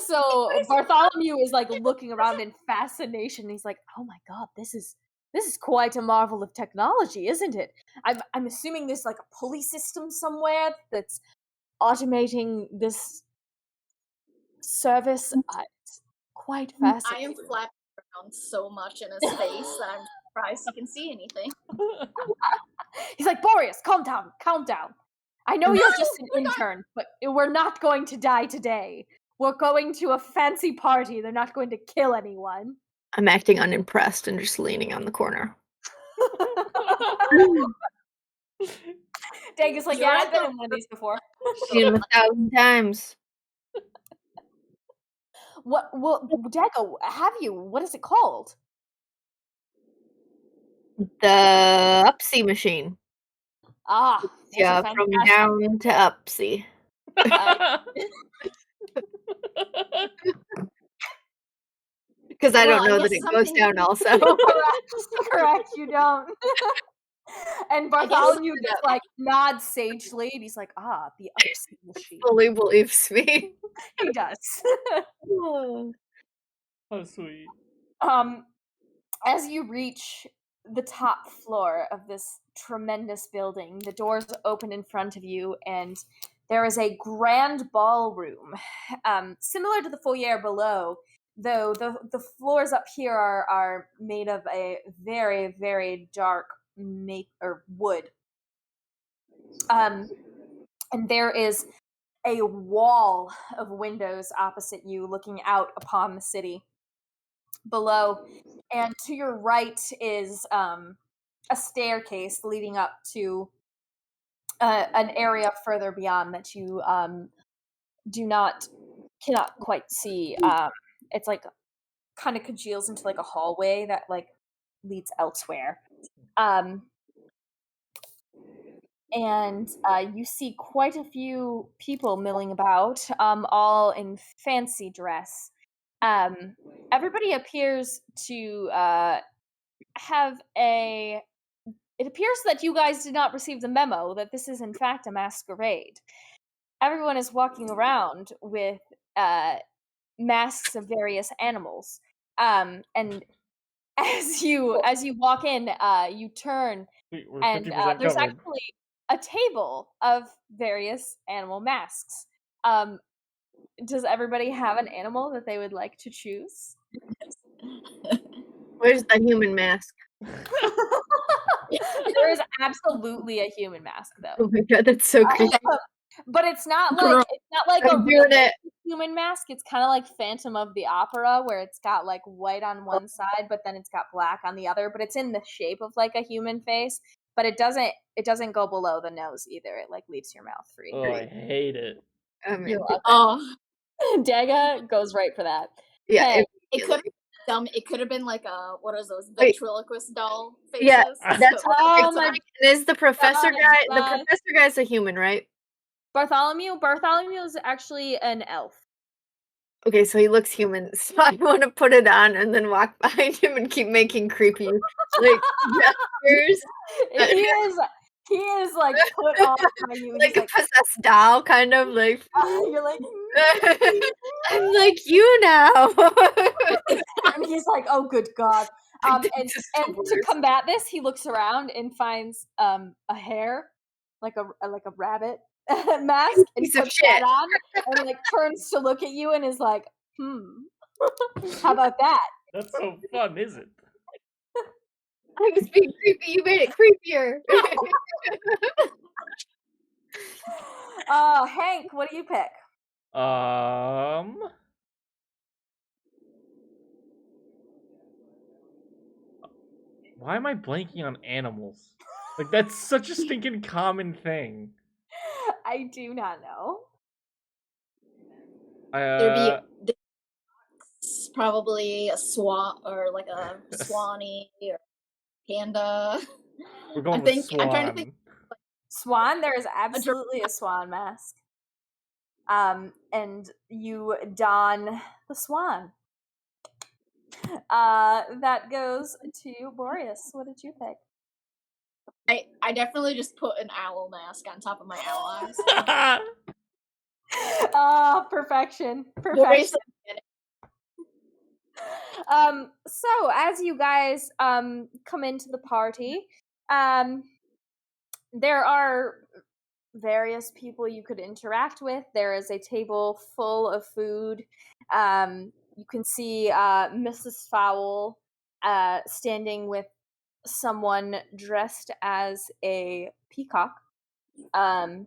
So Bartholomew is like looking around in fascination. He's like, "Oh my god, this is quite a marvel of technology, isn't it? I'm assuming there's like a pulley system somewhere that's automating this service. It's quite I fascinating." am flapping around so much in his face that I'm surprised he can see anything. He's like, "Boreas, calm down. I know you're just an intern, but we're not going to die today. We're going to a fancy party. They're not going to kill anyone." I'm acting unimpressed and just leaning on the corner. Dag is like, "Yeah, I've been in one of these before." Seen him 1,000 times. What? Well, Dago, have you? What is it called? The Upsy machine. Ah, Yeah, from down to Upsy. Because I don't know that it goes down also. Correct, you don't. And Bartholomew just like nods sagely, and he's like, "Ah, the Upsy machine." Fully believes me. He does. Oh. Oh, sweet. As you reach the top floor of this tremendous building, the doors open in front of you, and there is a grand ballroom, similar to the foyer below, though the floors up here are made of a very, very dark wood. And there is a wall of windows opposite you looking out upon the city below, and to your right is a staircase leading up to an area further beyond that you cannot quite see. It's like kind of congeals into like a hallway that like leads elsewhere. And you see quite a few people milling about, all in fancy dress. Everybody appears to have a... It appears that you guys did not receive the memo that this is in fact a masquerade. Everyone is walking around with masks of various animals. And as you walk in, you turn, We're and 50% there's covered. actually a table of various animal masks. Does everybody have an animal that they would like to choose? Where's the human mask? There is absolutely a human mask, though. Oh my god, that's so creepy. But it's not Girl, like a I'm doing it. human mask. It's kind of like Phantom of the Opera, where it's got like white on one side, but then it's got black on the other. But it's in the shape of like a human face. But it doesn't go below the nose either. It like leaves your mouth free. Oh, I hate it. Oh, Daga goes right for that. Yeah, Hey, it could it could have been like a what is those ventriloquist doll faces? Yeah, that's what Oh it's my like. And is the professor God, guy? The God. professor guy's a human, right? Bartholomew is actually an elf. Okay, so he looks human. So I want to put it on and then walk behind him and keep making creepy like gestures. He is like put off by you. Like He's a like, possessed doll, kind of like. you're like, I'm like you now. and he's like, oh, good God. And This is the to worst. combat this, he looks around and finds a hare, like a rabbit mask, and Piece of puts that shit. on, and like turns to look at you and is like, how about that? That's so fun, is it? I was being creepy. You made it creepier. Hank, what do you pick? Why am I blanking on animals? Like, that's such a stinking common thing. I do not know. There'd be probably a swan or like a swanee or panda. We're going with swan. I'm trying to think. Swan, there is absolutely a swan mask. And you don the swan. That goes to Boreas. What did you pick? I definitely just put an owl mask on top of my owl eyes. Perfection. Boreas So as you guys come into the party, there are various people you could interact with. There is a table full of food. You can see Mrs. Fowl standing with someone dressed as a peacock. And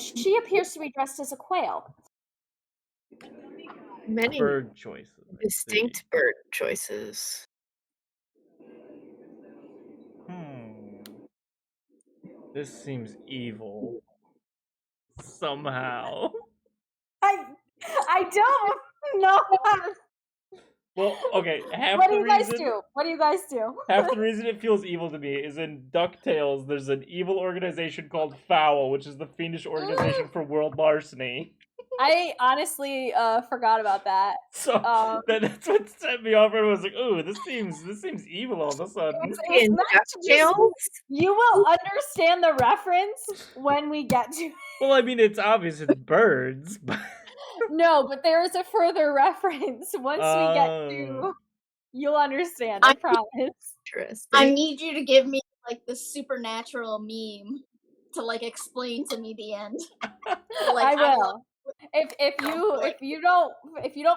she appears to be dressed as a quail. Many bird choices. distinct bird choices. This seems evil. Somehow. I don't know. Well, okay, What do you guys do? Half the reason it feels evil to me is in DuckTales, there's an evil organization called Fowl, which is the fiendish organization for world larceny. I honestly forgot about that. So that's what set me off. And I was like, "Ooh, this seems evil all of a sudden." It's not just, you will understand the reference when we get to it. Well, I mean, it's obvious it's birds, but no, but there is a further reference. Once we get to, you'll understand. I promise. Interesting. I need you to give me like the supernatural meme to like explain to me the end. Like, I will. If you don't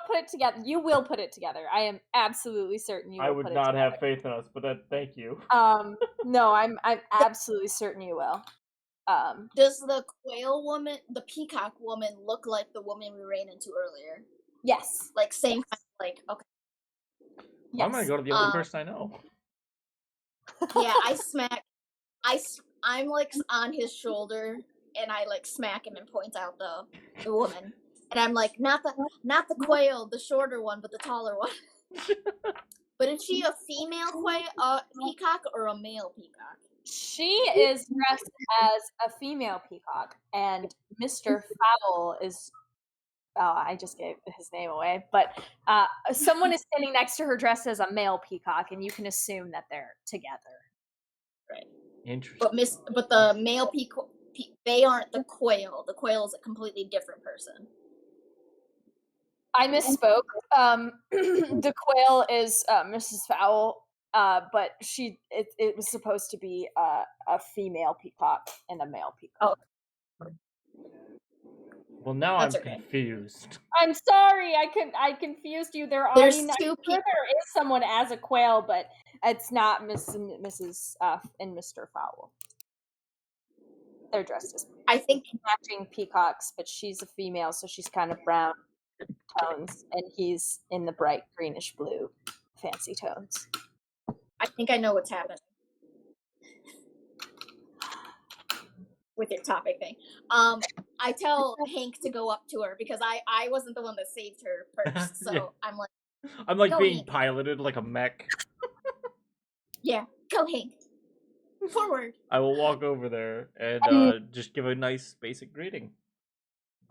put it together, you will put it together. I am absolutely certain you will. I would not have faith in us, but thank you. No, I'm absolutely certain you will. Does the quail woman, the peacock woman, look like the woman we ran into earlier? Yes. Like same kind of, like, okay. Yes. I'm gonna go to the only person I know. Yeah, I'm like on his shoulder and I like smack him and point out the woman. And I'm like, not the quail, the shorter one, but the taller one. But is she a female peacock or a male peacock? She is dressed as a female peacock, and Mr. Fowl is. I just gave his name away, but someone is standing next to her dressed as a male peacock, and you can assume that they're together. Right. Interesting. But the male peacock, they aren't the quail. The quail is a completely different person. I misspoke. The quail is Mrs. Fowl. But it was supposed to be a female peacock and a male peacock. Oh. Well, now I'm confused. I'm sorry, I confused you. There's two people. There is someone as a quail, but it's not Mrs. and Mr. Fowl. They're dressed as matching peacocks, but she's a female, so she's kind of brown tones, and he's in the bright greenish blue fancy tones. I think I know what's happening with your topic thing. I tell Hank to go up to her because I wasn't the one that saved her first. So yeah. I'm like being Hank. Piloted like a mech. Yeah, go Hank. Forward. I will walk over there and just give a nice basic greeting.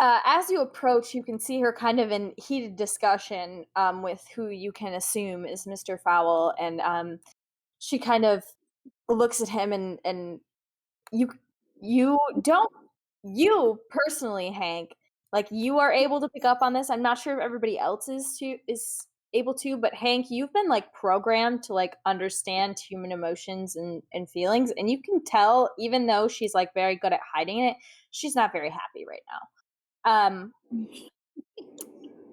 As you approach, you can see her kind of in heated discussion with who you can assume is Mr. Fowl, and she kind of looks at him and you don't you personally, Hank, like you are able to pick up on this. I'm not sure if everybody else is able to, but Hank, you've been like programmed to like understand human emotions and feelings, and you can tell even though she's like very good at hiding it, she's not very happy right now.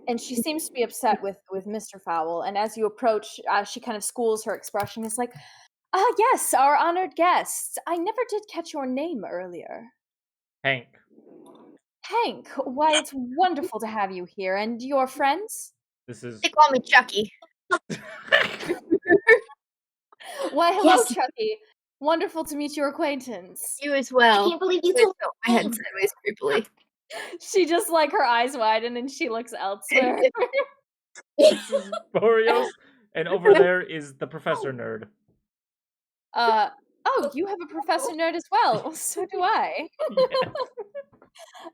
And she seems to be upset with Mr. Fowl. And as you approach, she kind of schools her expression. It's like, ah, yes, our honored guests. I never did catch your name earlier. Hank. Hank, why, it's wonderful to have you here. And your friends? This is They call me Chucky. Why, hello, Yes. Chucky. Wonderful to meet your acquaintance. You as well. I can't believe you Wait, told no, my head me. sideways creepily. She just like her eyes widen and she looks elsewhere. this is Boreos, and over there is the Professor Nerd. Oh, you have a Professor Nerd as well. So do I.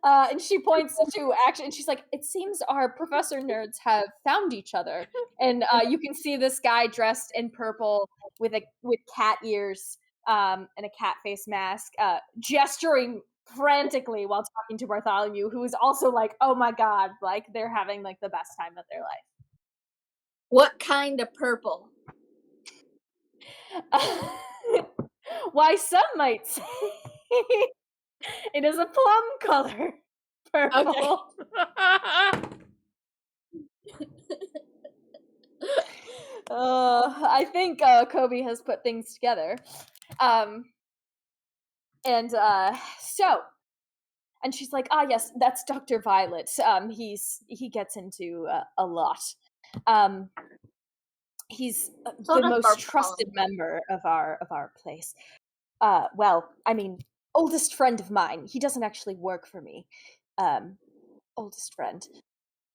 Yes. And she points to action, and she's like, "It seems our Professor Nerds have found each other." And you can see this guy dressed in purple with cat ears and a cat face mask, gesturing frantically while talking to Bartholomew, who is also like, "Oh my god!" Like they're having like the best time of their What kind of purple? life. Why, some might say it is a plum color. Purple. I think Kobe has put things together. And and she's like, ah, yes, that's Dr. Violet. He gets into a lot. He's So the that's most Barbara trusted Collins. member of our place. Well, I mean, oldest friend of mine. He doesn't actually work for me. Oldest friend.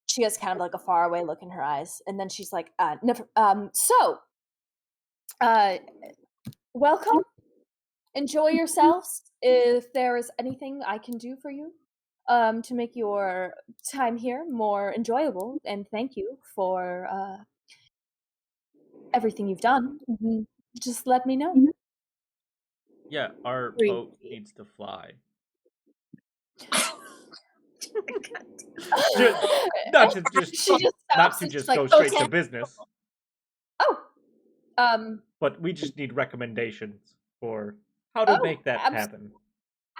She has kind of like a faraway look in her eyes, and then she's like, never. Welcome. Enjoy yourselves. If there is anything I can do for you, to make your time here more enjoyable, and thank you for everything you've done, just let me know. Yeah, our Three. boat needs to fly. Not to just She just not stops to and she's just like, go straight okay. to business, oh, but we just need recommendations for how to make that happen.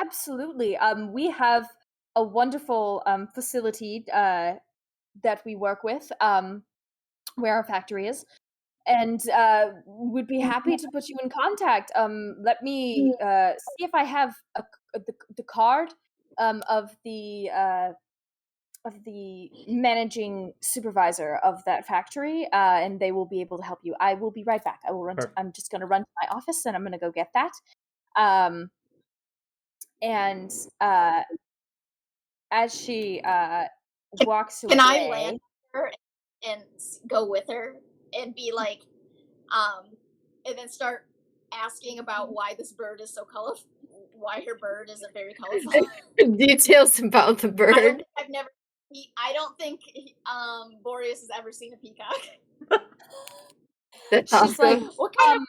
absolutely. We have a wonderful facility that we work with, where our factory is, and would be happy to put you in contact. Let me see if I have the card of the managing supervisor of that factory, and they will be able to help you. I will be right back. I will run. Perfect. I'm just going to run to my office, and I'm going to go get that. And as she walks away, Can I land her and go with her and be like, and then start asking about why this bird is so colorful? Why her bird isn't very colorful? Details about the bird. I don't think Boreas has ever seen a peacock. That's she's like, awesome. What kind of?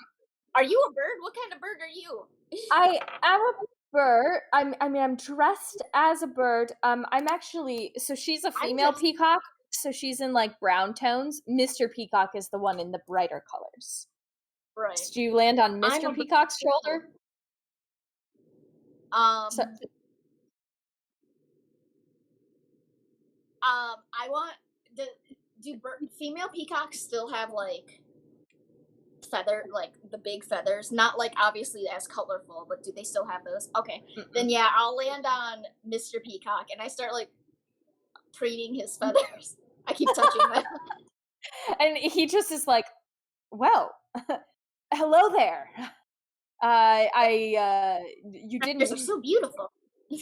Are you a bird? What kind of bird are you? I am a bird. I'm dressed as a bird. I'm actually, so she's a female just- peacock, so she's in like brown tones. Mr. Peacock is the one in the brighter colors. Right. Do you land on I'm Mr. a Peacock's shoulder? So, I want do female peacocks still have like the big feathers? Not like obviously as colorful, but do they still have those? Okay, then yeah, I'll land on Mr. Peacock and I start like preening his feathers. I keep touching them. and he just is like, well, hello there. You didn't. Feathers are so beautiful.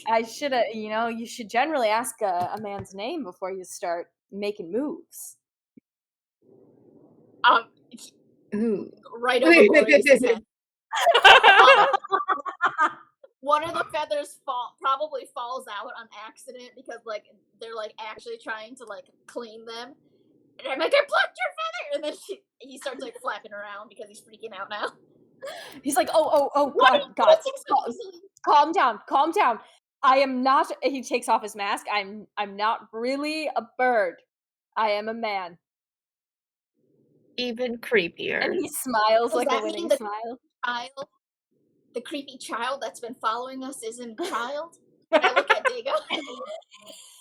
I should have. You should generally ask a man's name before you start making moves. Ooh. Right over Boreas' head. One of the feathers probably falls out on accident because like they're like actually trying to like clean them. And I'm like, I plucked your feather, and then he starts like flapping around because he's freaking out now. He's like, oh, Why God, do you God, take so easily? calm down. I am not. He takes off his mask. I'm not really a bird. I am a man. Even And creepier. he smiles Does like a that winning mean the smile. child, the creepy child that's been following us isn't a child? And I look at Diego.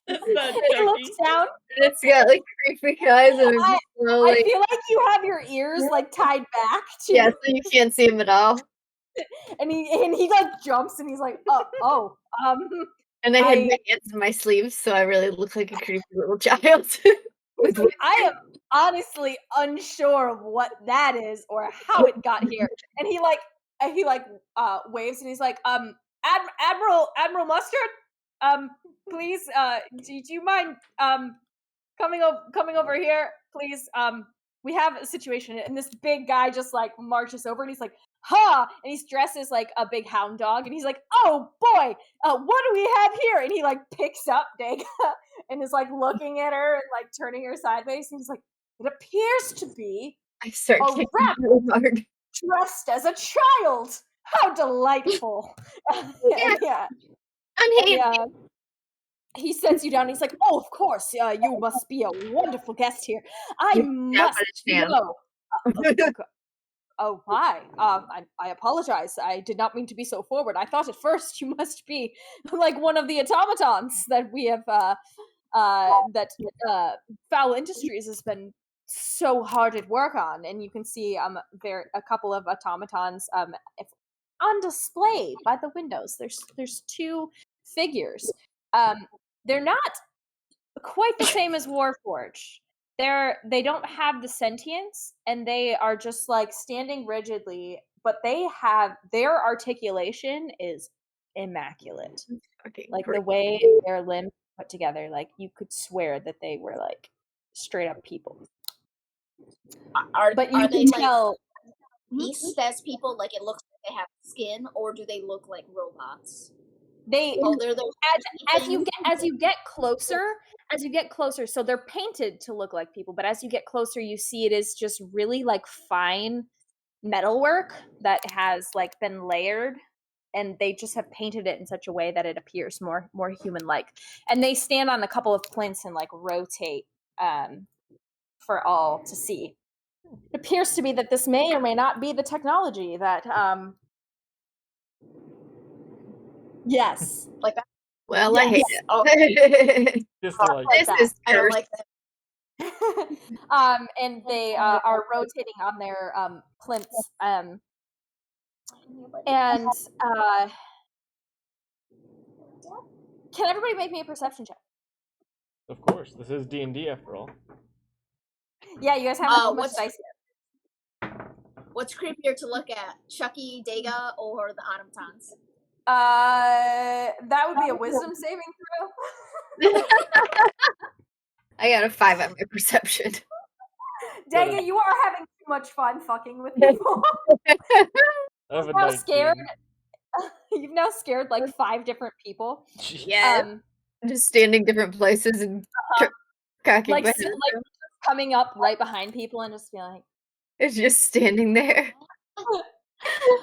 It's not He looks Chucky. down. It's got like creepy eyes and it's I slowly. feel like you have your ears like tied back to, Yeah, so you can't see him at all. and he like jumps and he's like, And I had I- my hands in my sleeves, so I really look like a creepy little child. With I am honestly unsure of what that is or how it got here. And he waves and he's like, Admiral Mustard, please, do you mind coming over here, please? We have a situation, and this big guy just like marches over, and he's like, "Ha!" And he's dressed as like a big hound dog, and he's like, "Oh boy, what do we have here?" And he like picks up Dega and is like looking at her and like turning her sideways, and he's like, "It appears to be I start a kicking rat really hard. dressed as a child. How delightful!" Yeah. yeah. Unhinged. He sets you down. And he's like, "Oh, of course, you must be a wonderful guest here. I You snap must at his hand. know." Oh my! I apologize. I did not mean to be so forward. I thought at first you must be like one of the automatons that we have. That Foul Industries has been so hard at work on, and you can see there a couple of automatons on display by the windows. There's two figures. They're not quite the same as Warforge. They don't have the sentience, and they are just like standing rigidly, but they have their articulation is immaculate. Okay, Like great. the way their limbs put together, like you could swear that they were like straight up people. But you Are can they like tell beasts as people? Like it looks like they have skin, or do they look like robots? they Oh, they're those as you get closer, so they're painted to look like people, but as you get closer you see it is just really like fine metalwork that has like been layered, and they just have painted it in such a way that it appears more human like. And they stand on a couple of plinths and like rotate for all to see. It appears to be that this may or may not be the technology that yes. like that. Well, I hate Yes. it. Just Like like This that. is I don't cursed. like that. And they are rotating on their plinths. And can everybody make me a perception check? of course, this is D&D after all. Yeah, you guys haven't rolled much what's- dice yet. What's creepier to look at, Chucky, Dega, or the automatons? That would be a wisdom saving throw. I got a 5 on my perception. Dang it, you are having too much fun fucking with people. I have a Now 19. scared. You've now scared like 5 different people. Jeez. Yeah. Just standing different places and cracking Like my see, head. like coming up right behind people and just being like, It's just standing there. You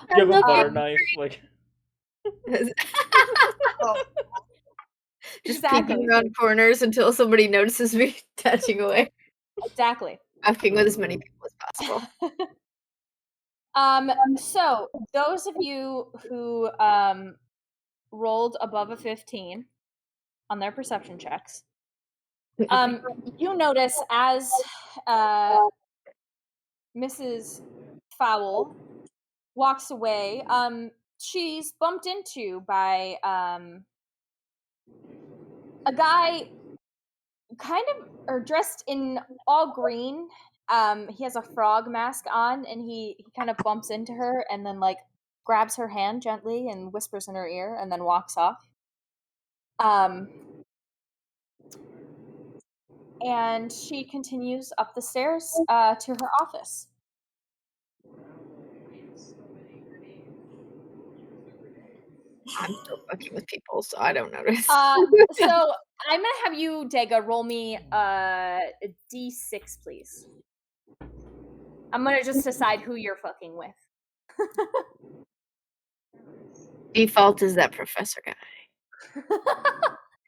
have a butter Um, knife, like Oh, Just Exactly. peeking around corners until somebody notices me dashing away. exactly. Fucking with as many people as possible. So those of you who rolled above a 15 on their perception checks, you notice as Mrs. Fowl walks away, she's bumped into by a guy kind of or dressed in all green. He has a frog mask on, and he kind of bumps into her and then like grabs her hand gently and whispers in her ear and then walks off. And she continues up the stairs to her office. I'm still fucking with people, so I don't notice. So I'm gonna have you, Dega, roll me a d6, please. I'm gonna just decide who you're fucking with. Default is that professor guy.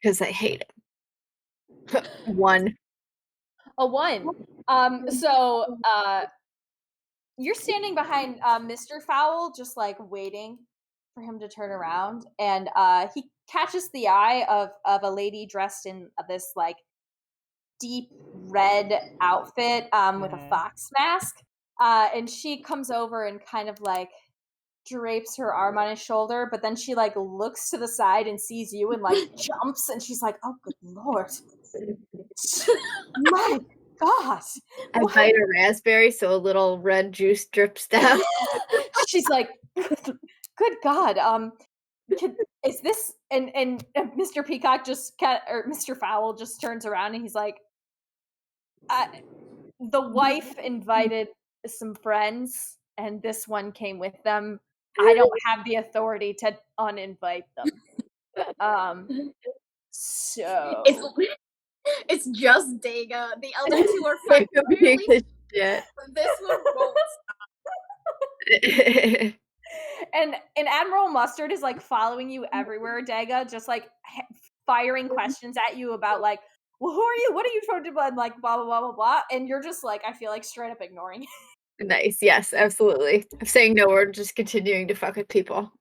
Because I hate him. 1. A 1. You're standing behind Mr. Fowl, just like waiting for him to turn around, and he catches the eye of a lady dressed in this like deep red outfit with a fox mask, and she comes over and kind of like drapes her arm on his shoulder, but then she like looks to the side and sees you and like jumps, and she's like, "Oh, good lord, my God!" I What? bite a raspberry so a little red juice drips down. She's like, "Good God, is this?" And Mr. Peacock or Mr. Fowl just turns around and he's like, "The wife invited some friends, and this one came with them. I don't have the authority to uninvite them." So It's just Dega. The other two are Like fine. a piece of shit. This one won't. and Admiral Mustard is like following you everywhere, Daga, just like firing questions at you about like, "Well, who are you? What are you trying to do?" And like blah blah blah blah blah. And you're just like, I feel like straight up ignoring. Nice, yes, absolutely. I'm saying no word, just continuing to fuck with people.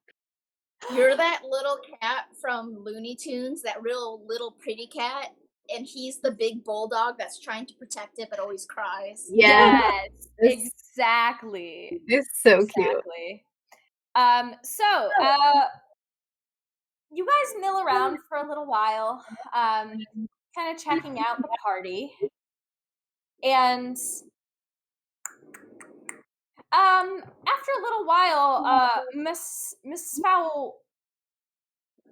You're that little cat from Looney Tunes, that real little pretty cat, and he's the big bulldog that's trying to protect it but always cries. Yeah, Yes, it's, exactly. it's so cute. Exactly. You guys mill around for a little while, kind of checking out the party, and after a little while, Miss Fowl,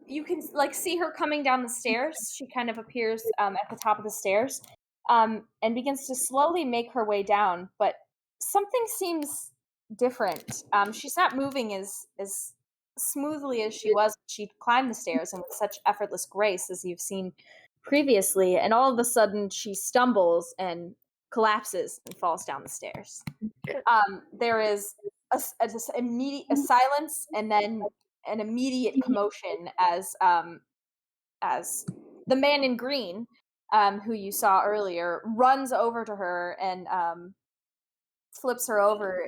you can like see her coming down the stairs. She kind of appears at the top of the stairs, and begins to slowly make her way down. But something seems different. She's not moving as smoothly as she was when she climbed the stairs, and with such effortless grace as you've seen previously. And all of a sudden, she stumbles and collapses and falls down the stairs. There is a silence, and then an immediate commotion as the man in green, who you saw earlier, runs over to her and flips her over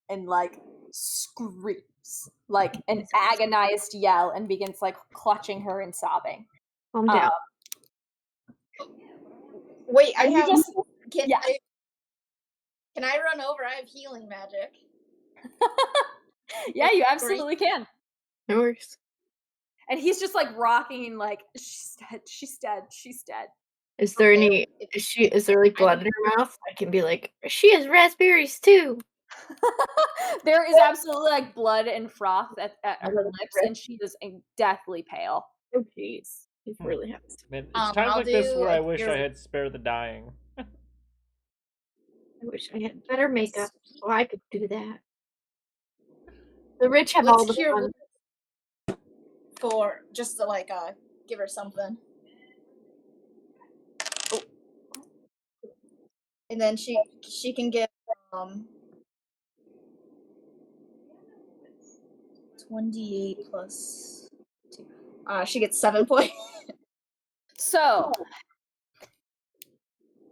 and like screams like an agonized yell and begins like clutching her and sobbing. Calm down. Wait, I And have. you just Can I run over? I have healing magic. yeah, you absolutely can. No worries. And he's just like rocking, like, "She's dead, she's dead, she's dead." Is there any? Is there like blood in her mouth? I can be like, she has raspberries too. There is absolutely like blood and froth at her lips, and she is deathly pale. Oh jeez, it really has. Man, it's times I'll like this do where a I wish I cure- had Spare the Dying. I wish I had better makeup so I could do that. The rich have all Let's the cure fun. for just to like give her something. Oh. And then she can get 28 plus 2. She gets 7 points. So,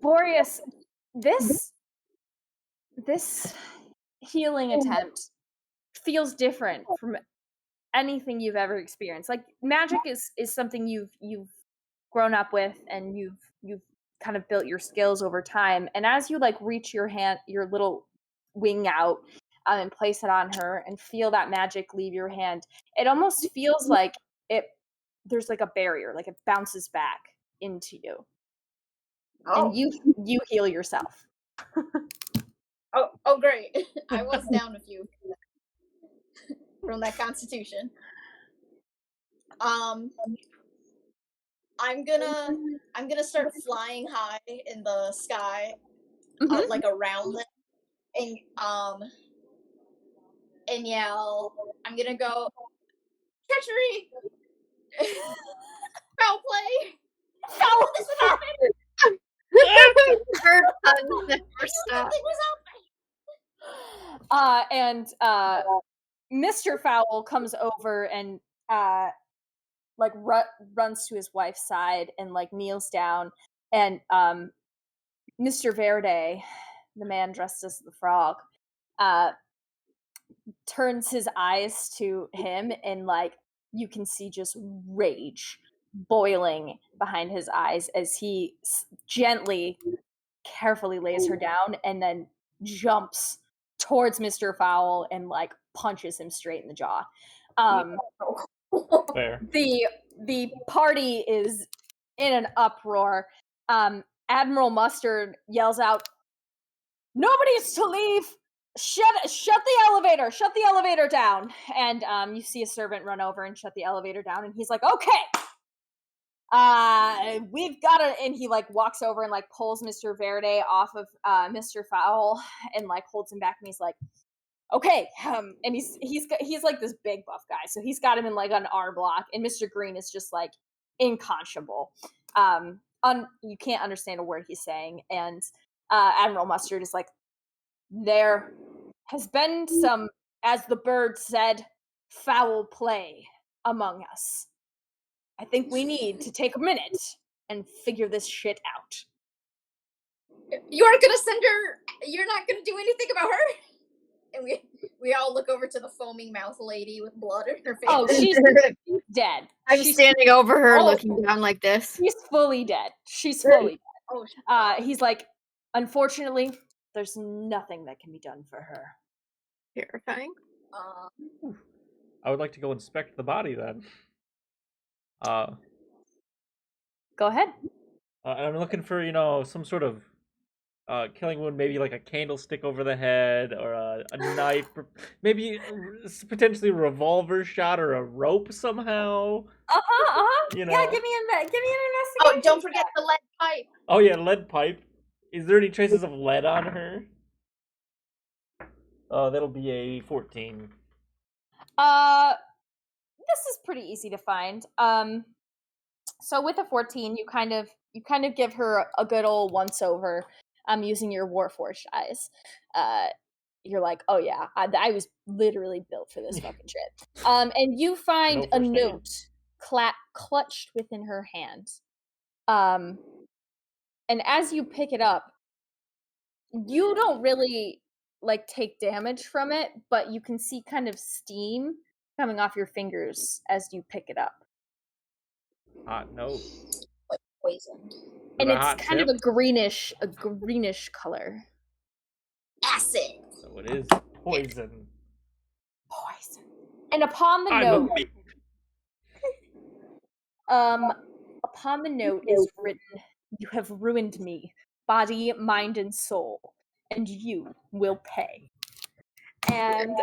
Boreas, this healing attempt feels different from anything you've ever experienced. Like magic is something you've grown up with, and you've kind of built your skills over time. And as you like reach your little wing out, and place it on her and feel that magic leave your hand, it almost feels like there's like a barrier, like it bounces back into you. Oh. And you heal yourself. Oh, great! I was down a few from that Constitution. I'm gonna start flying high in the sky, like around them, and yell. I'm gonna go treachery, foul play. Foul! This would happen. Her puns never stop. Nothing was And Mr. Fowl comes over and like runs to his wife's side and like kneels down, and Mr. Verde, the man dressed as the frog, turns his eyes to him, and like you can see just rage boiling behind his eyes as he gently, carefully lays her down and then jumps towards Mr. Fowl and like punches him straight in the jaw. Fair. The party is in an uproar. Admiral Mustard yells out, "Nobody's to leave! Shut the elevator down!" And you see a servant run over and shut the elevator down, and he's like, "Okay, we've got to," and he like walks over and like pulls Mr. Verde off of Mr. Fowl and like holds him back, and he's like, "Okay," and he's like this big buff guy, so he's got him in like an R block, and Mr. Green is just like inconscionable. You can't understand a word he's saying, and Admiral Mustard is like, "There has been some, as the bird said, foul play among us. I think we need to take a minute and figure this shit out." You aren't gonna send her. You're not gonna do anything about her. And we all look over to the foaming mouth lady with blood in her face. Oh, she's dead. I'm She's standing over her, looking down like this. She's fully dead. She's fully dead. Oh, He's like, "Unfortunately, there's nothing that can be done for her." Terrifying. I would like to go inspect the body then. Go ahead. I'm looking for, some sort of killing wound, maybe like a candlestick over the head, or a knife, or maybe potentially a revolver shot or a rope somehow. Yeah, give me an investigation. Oh, don't forget the lead pipe. Oh yeah, lead pipe. Is there any traces of lead on her? That'll be a 14. This is pretty easy to find. So with a 14, you kind of give her a good old once over. Using your Warforged eyes. You're like, "Oh yeah, I was literally built for this fucking shit." And you find a note clutched within her hand. And as you pick it up, you don't really like take damage from it, but you can see kind of steam coming off your fingers as you pick it up. Hot note. Like poisoned. And it's kind of a greenish color. Acid. So it is poison. Poison. And upon the note is written, "You have ruined me, body, mind, and soul, and you will pay." And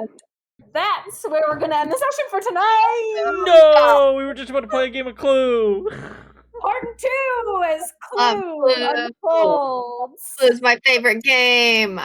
that's where we're gonna end the session for tonight. No, we were just about to play a game of Clue. Part 2 is Clue Clue. Unfolds. Clue's my favorite game.